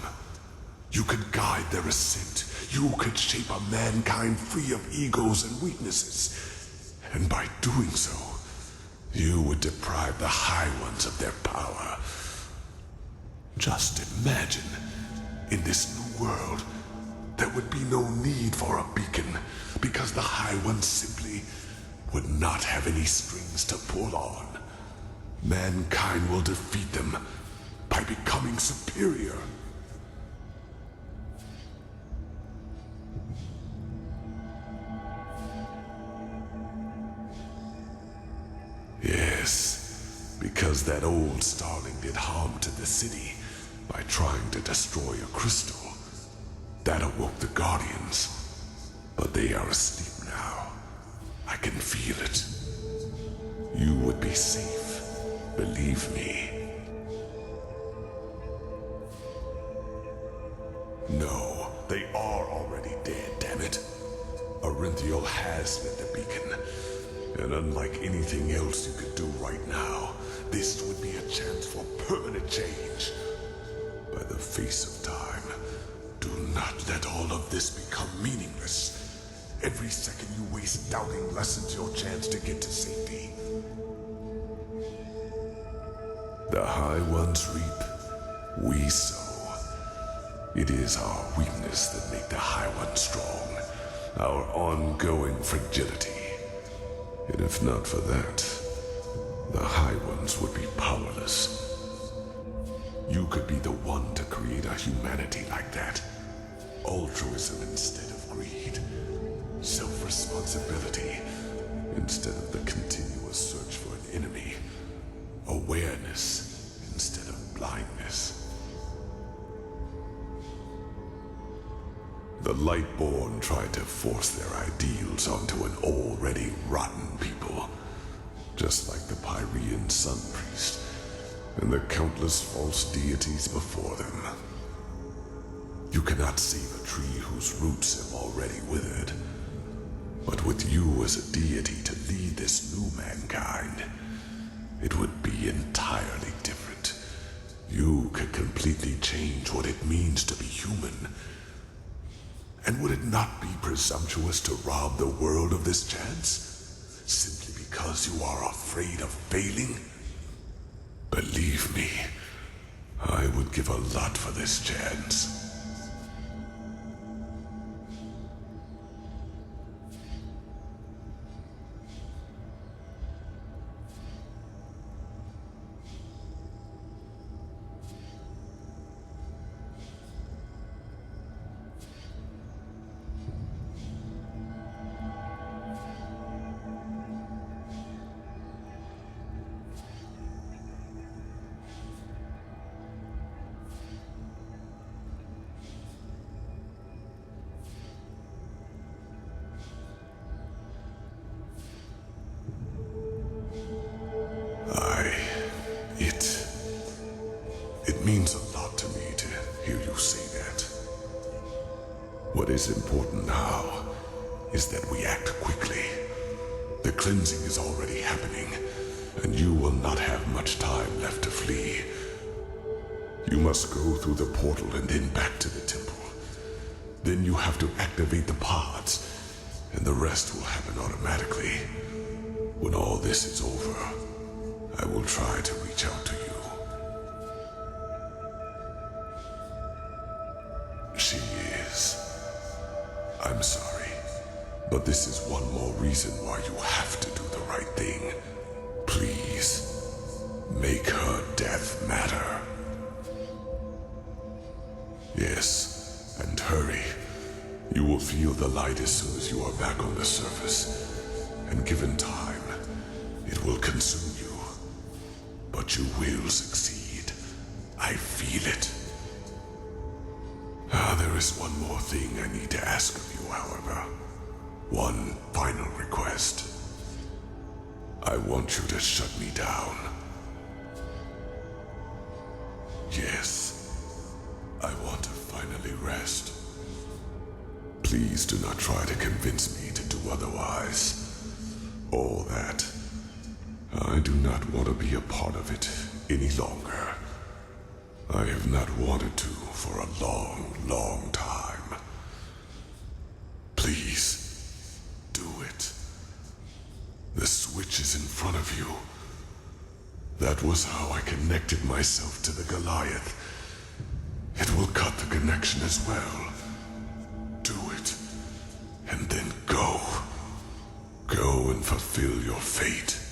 You could guide their ascent. You could shape a mankind free of egos and weaknesses. And by doing so, you would deprive the High Ones of their power. Just imagine, in this new world, there would be no need for a beacon, because the High Ones simply would not have any strings to pull on. Mankind will defeat them by becoming superior. Yes, because that old starling did harm to the city by trying to destroy a crystal. That awoke the Guardians. But they are asleep now. I can feel it. You would be safe, believe me. No, they are already dead, damn it. Orinthiel has lit the beacon. And unlike anything else you could do right now, this would be a chance for permanent change. By the face of time, do not let all of this become meaningless. Every second you waste doubting lessens your chance to get to safety. The High Ones reap, we sow. It is our weakness that make the High Ones strong, our ongoing fragility. And if not for that, the High Ones would be powerless. You could be the one to create a humanity like that. Altruism instead of greed. Self-responsibility instead of the continuous search for an enemy. Awareness instead of blindness. The Lightborn tried to force their ideals onto an already rotten people. Just like the Pyrean Sun Priest and the countless false deities before them. You cannot save a tree whose roots have already withered. But with you as a deity to lead this new mankind, it would be entirely different. You could completely change what it means to be human. And would it not be presumptuous to rob the world of this chance? Simply because you are afraid of failing? Believe me, I would give a lot for this chance. What is important now is that we act quickly. The cleansing is already happening, and you will not have much time left to flee. You must go through the portal and then back to the temple. Then you have to activate the pods, and the rest will happen automatically. When all this is over, I will try to reach out to you. She is. I'm sorry, but this is one more reason why you have to do the right thing. Please, make her death matter. Yes, and hurry. You will feel the light as soon as you are back on the surface. And given time, it will consume you. But you will succeed. I feel it. There is one more thing I need to ask of you, however. One final request. I want you to shut me down. Yes, I want to finally rest. Please do not try to convince me to do otherwise. All that. I do not want to be a part of it any longer. I have not wanted to for a long, long time. Please, do it. The switch is in front of you. That was how I connected myself to the Goliath. It will cut the connection as well. Do it, and then go. Go and fulfill your fate.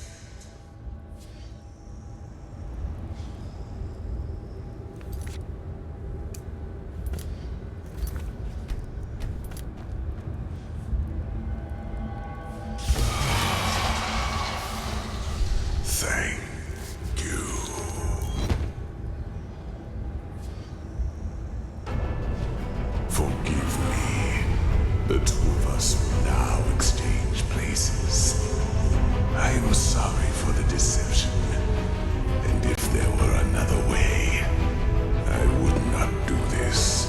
Thank you. Forgive me. The two of us will now exchange places. I am sorry for the deception. And if there were another way, I would not do this.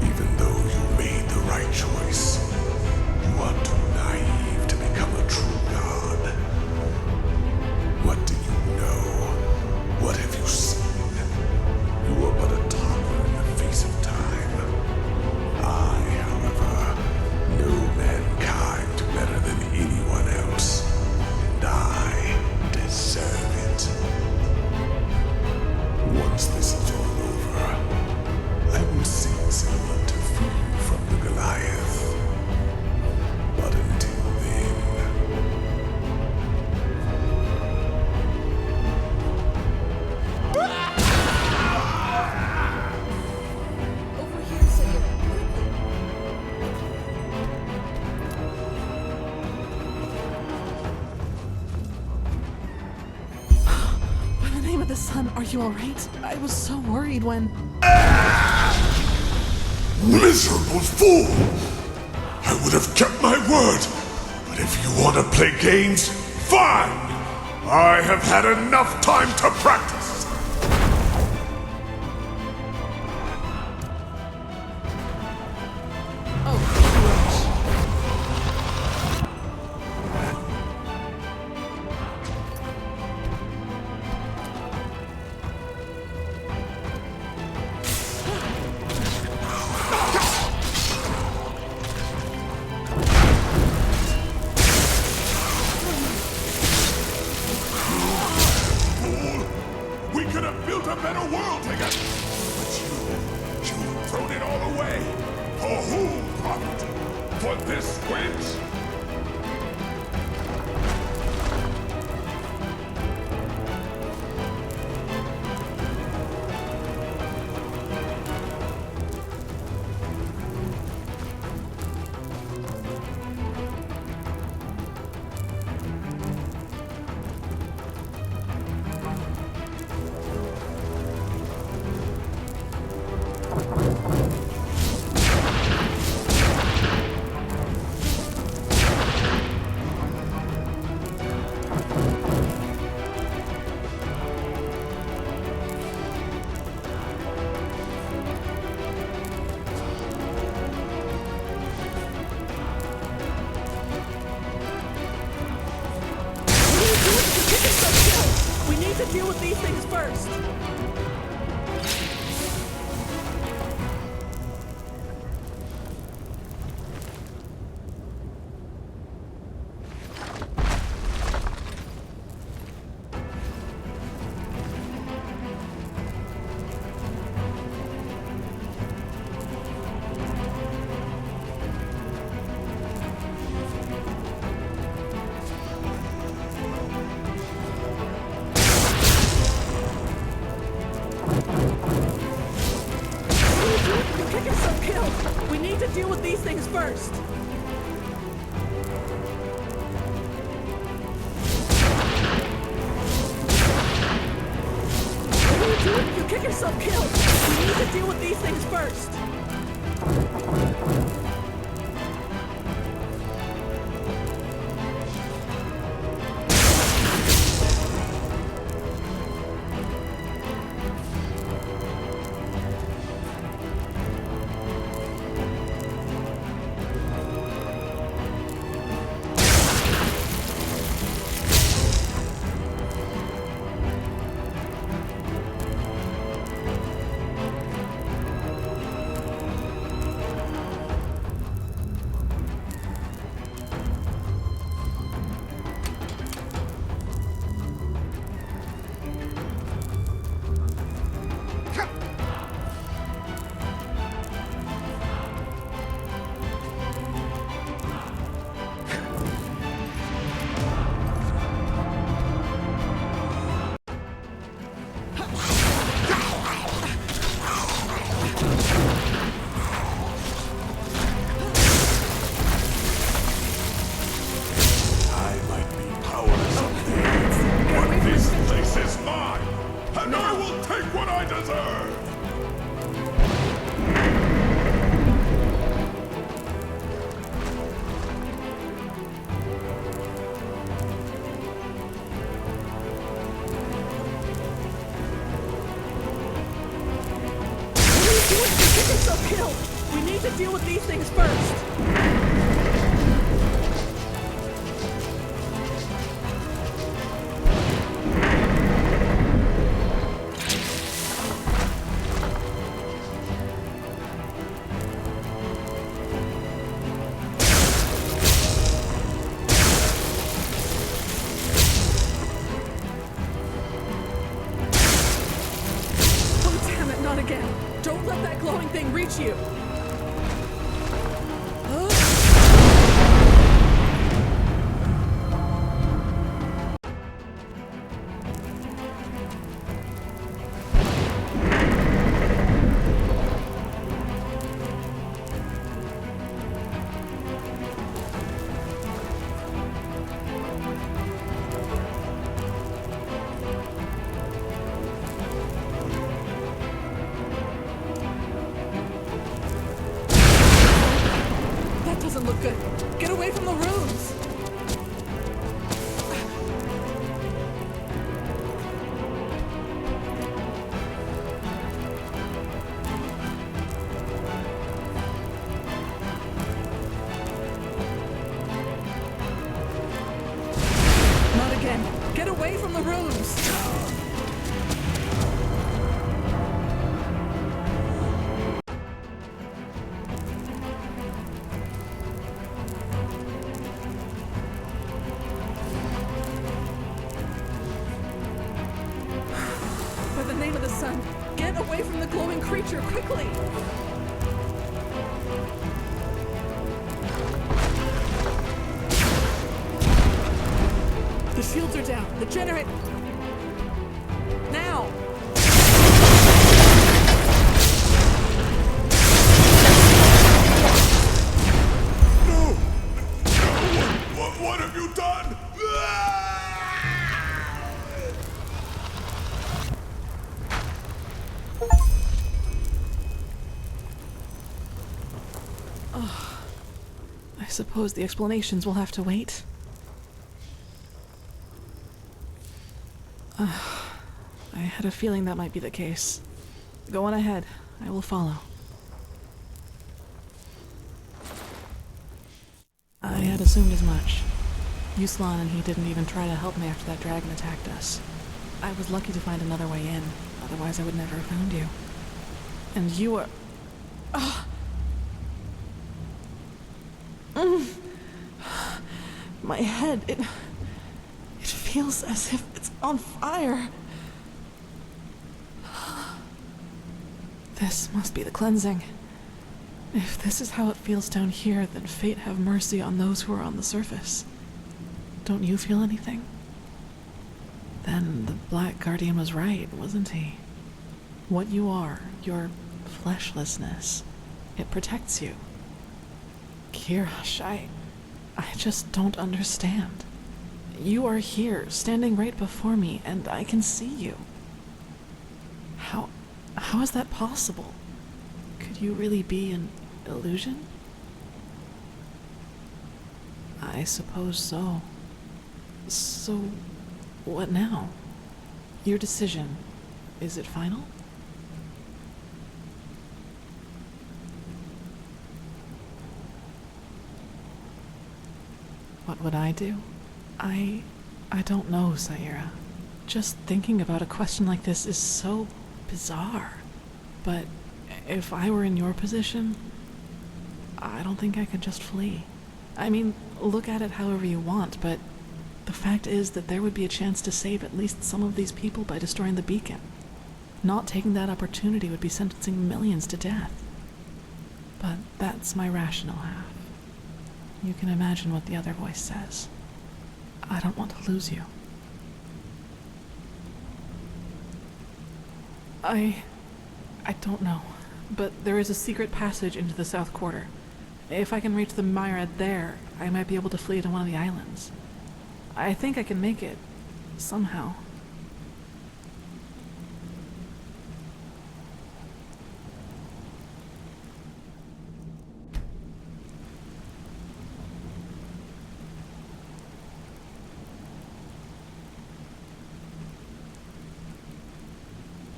Even though you made the right choice, you are too naive to become a true god. What do you know? What have you seen? You are but a toddler in the face of time. I, however, know mankind better than anyone else, and I deserve it. Once this is all over, I will sing someone to free you from the Goliath. But until then... By the name of the sun, are you alright? I was so worried when... Miserable fool! I would have kept my word, but if you want to play games, fine! I have had enough time to practice! We could have built a better world together! But you've thrown it all away! For whom, Prophet? For this wench? need to deal with these things first. Kick yourself killed. We need to deal with these things first. What are you doing? You kick yourself killed. We need to deal with these things first. Kick yourself killed. We need to deal with these things first. Again. Don't let that glowing thing reach you. Doesn't look good. Get away from the runes! Not again. Get away from the runes! By the name of the sun, get away from the glowing creature, quickly! The shields are down. The generator... Now! No! What have you done? Oh, I suppose the explanations will have to wait. I had a feeling that might be the case. Go on ahead. I will follow. I had assumed as much. Yuslan and he didn't even try to help me after that dragon attacked us. I was lucky to find another way in. Otherwise, I would never have found you. And you are... My head, it feels as if it's on fire. This must be the cleansing. If this is how it feels down here, then fate have mercy on those who are on the surface. Don't you feel anything? Then the Black Guardian was right, wasn't he? What you are, your fleshlessness, it protects you. Kirash, I just don't understand. You are here, standing right before me, and I can see you. How is that possible? Could you really be an illusion? I suppose so. So, what now? Your decision, is it final? What would I do? I don't know, Saira. Just thinking about a question like this is so bizarre. But if I were in your position, I don't think I could just flee. I mean, look at it however you want, but the fact is that there would be a chance to save at least some of these people by destroying the beacon. Not taking that opportunity would be sentencing millions to death. But that's my rational half. You can imagine what the other voice says. I don't want to lose you. I don't know, but there is a secret passage into the South Quarter. If I can reach the Myriad there, I might be able to flee to one of the islands. I think I can make it, somehow.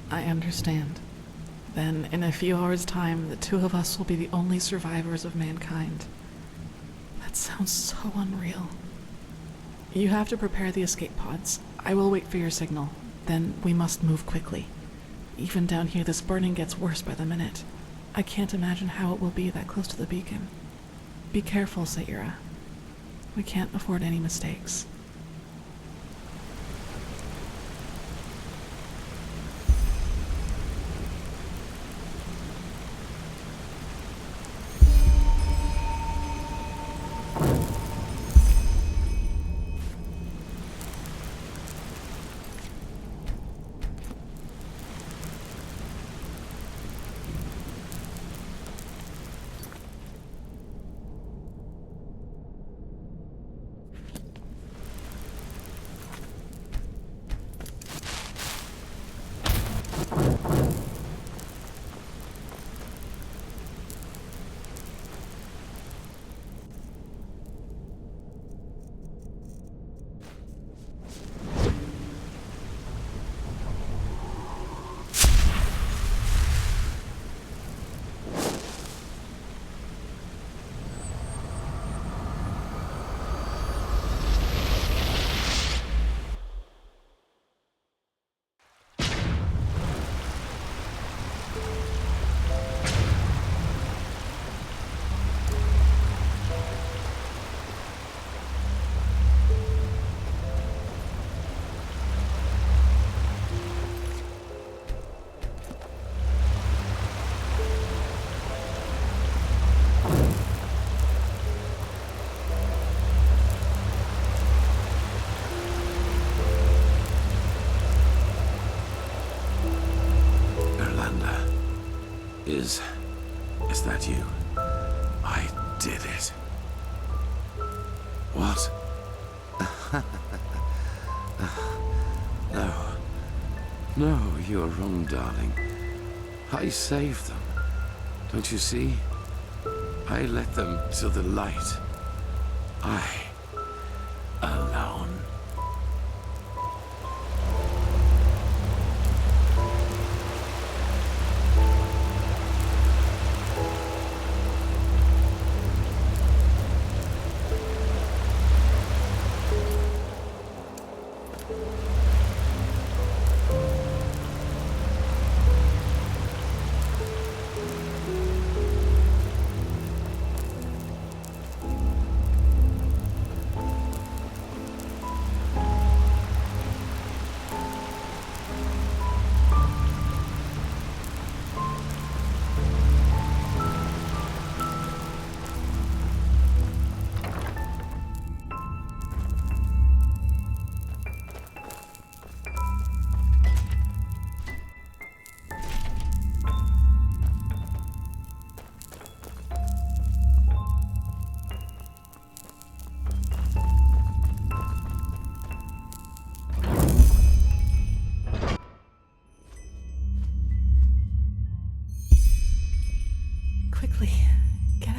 I understand. Then, in a few hours' time, the two of us will be the only survivors of mankind. That sounds so unreal. You have to prepare the escape pods. I will wait for your signal. Then we must move quickly. Even down here, this burning gets worse by the minute. I can't imagine how it will be that close to the beacon. Be careful, Saira. We can't afford any mistakes. Is that you? I did it. What? No. No, you're wrong, darling. I saved them. Don't you see? I led them to the light. I... alone.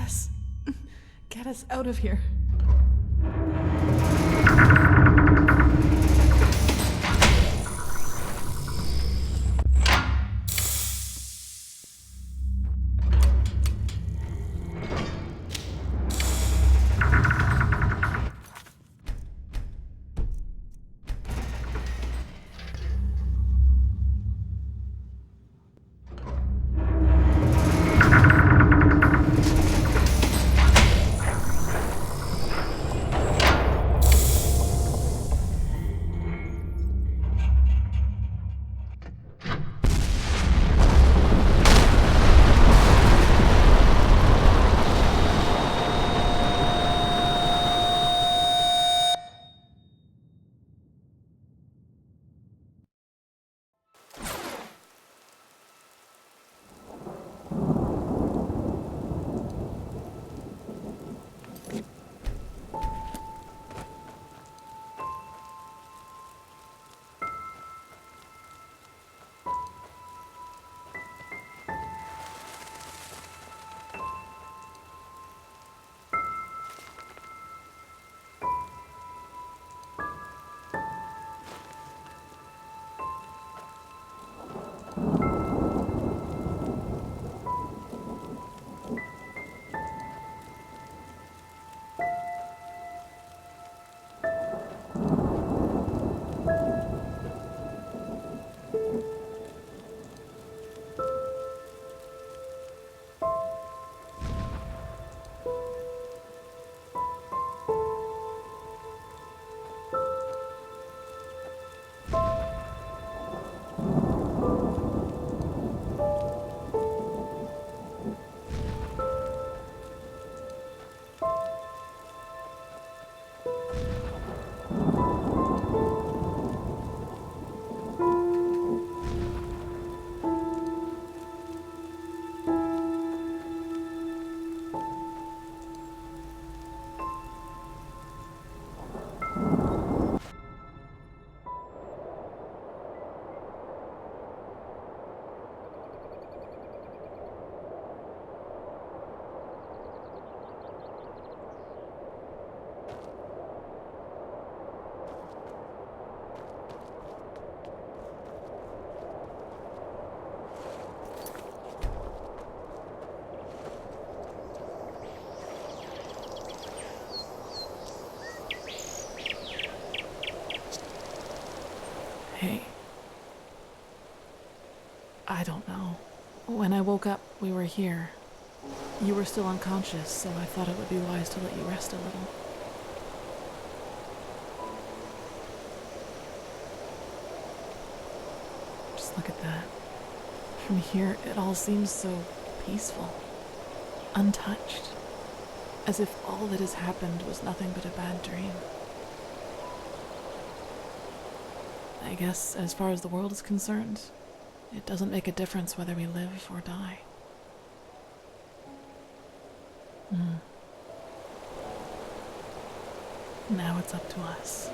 us. Get us out of here. Hey. I don't know. When I woke up, we were here. You were still unconscious, so I thought it would be wise to let you rest a little. Just look at that. From here, it all seems so peaceful, untouched, as if all that has happened was nothing but a bad dream. I guess, as far as the world is concerned, it doesn't make a difference whether we live or die. Now it's up to us.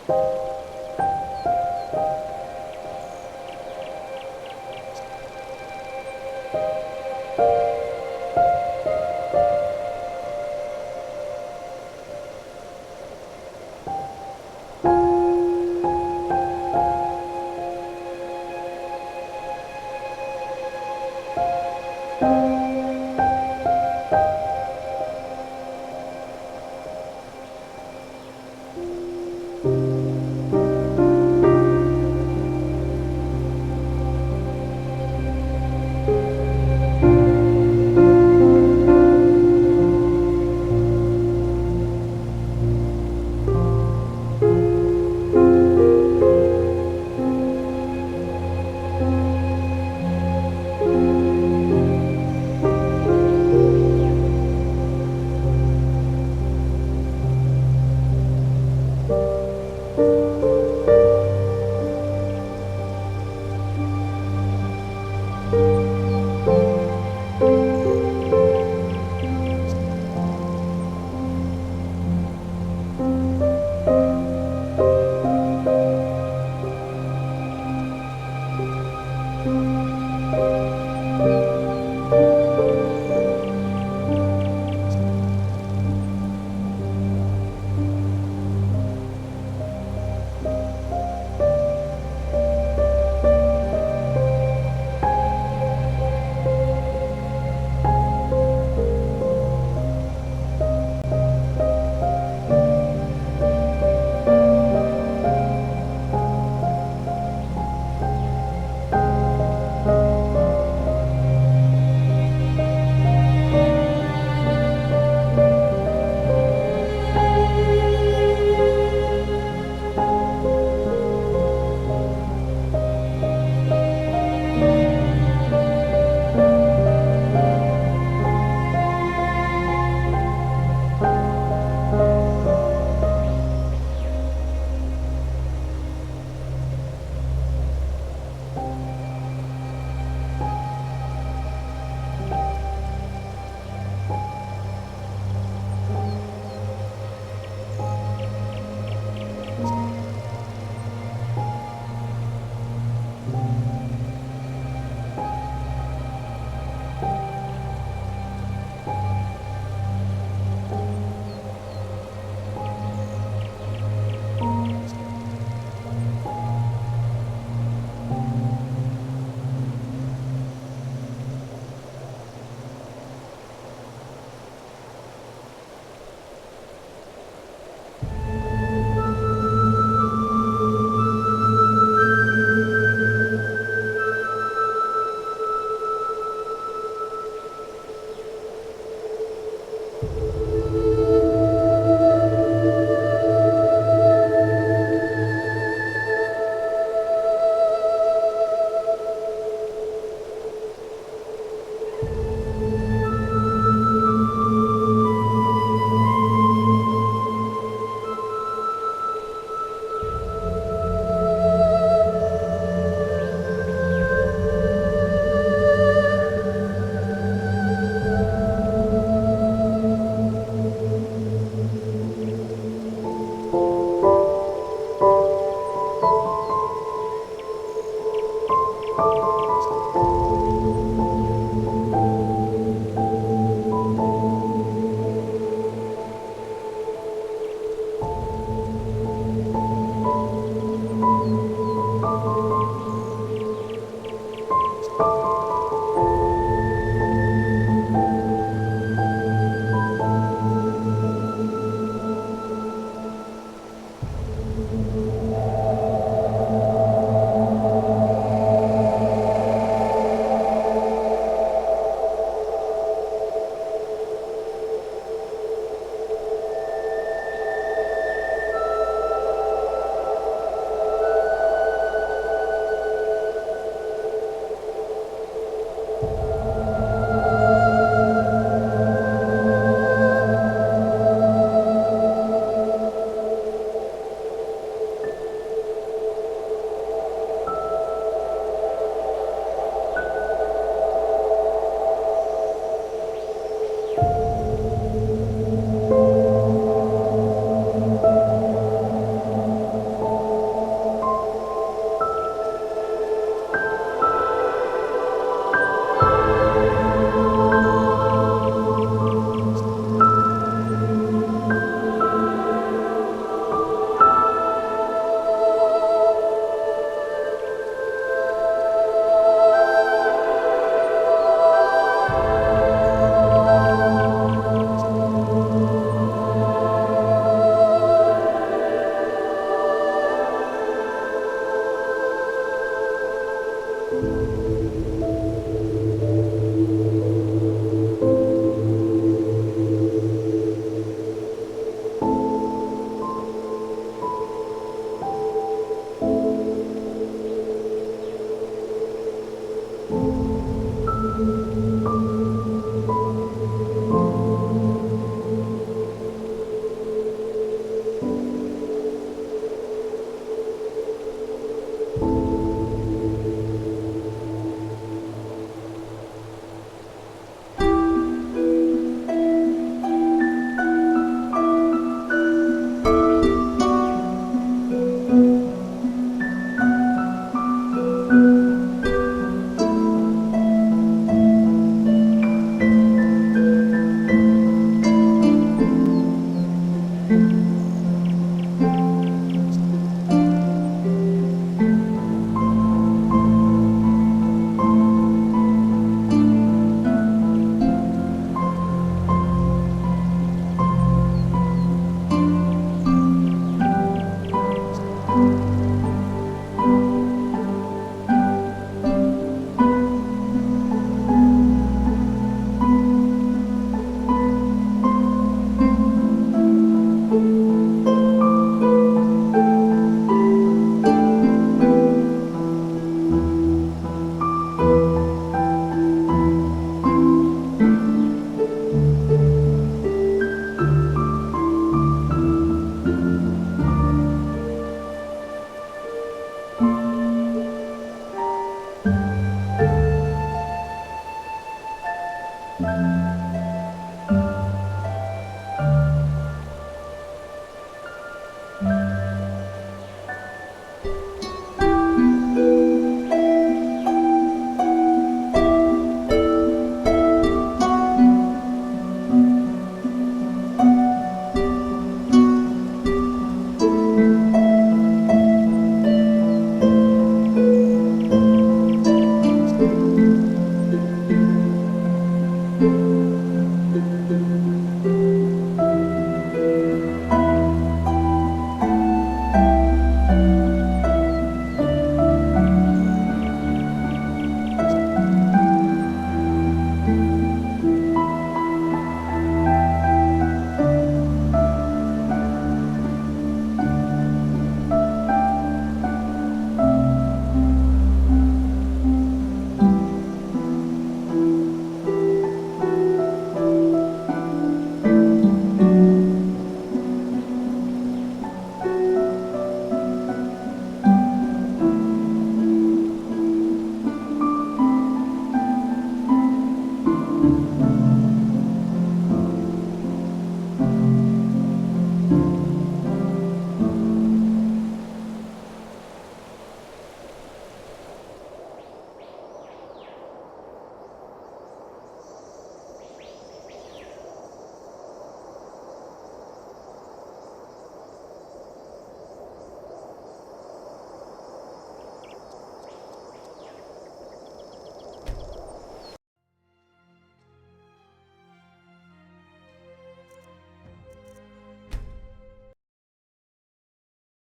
you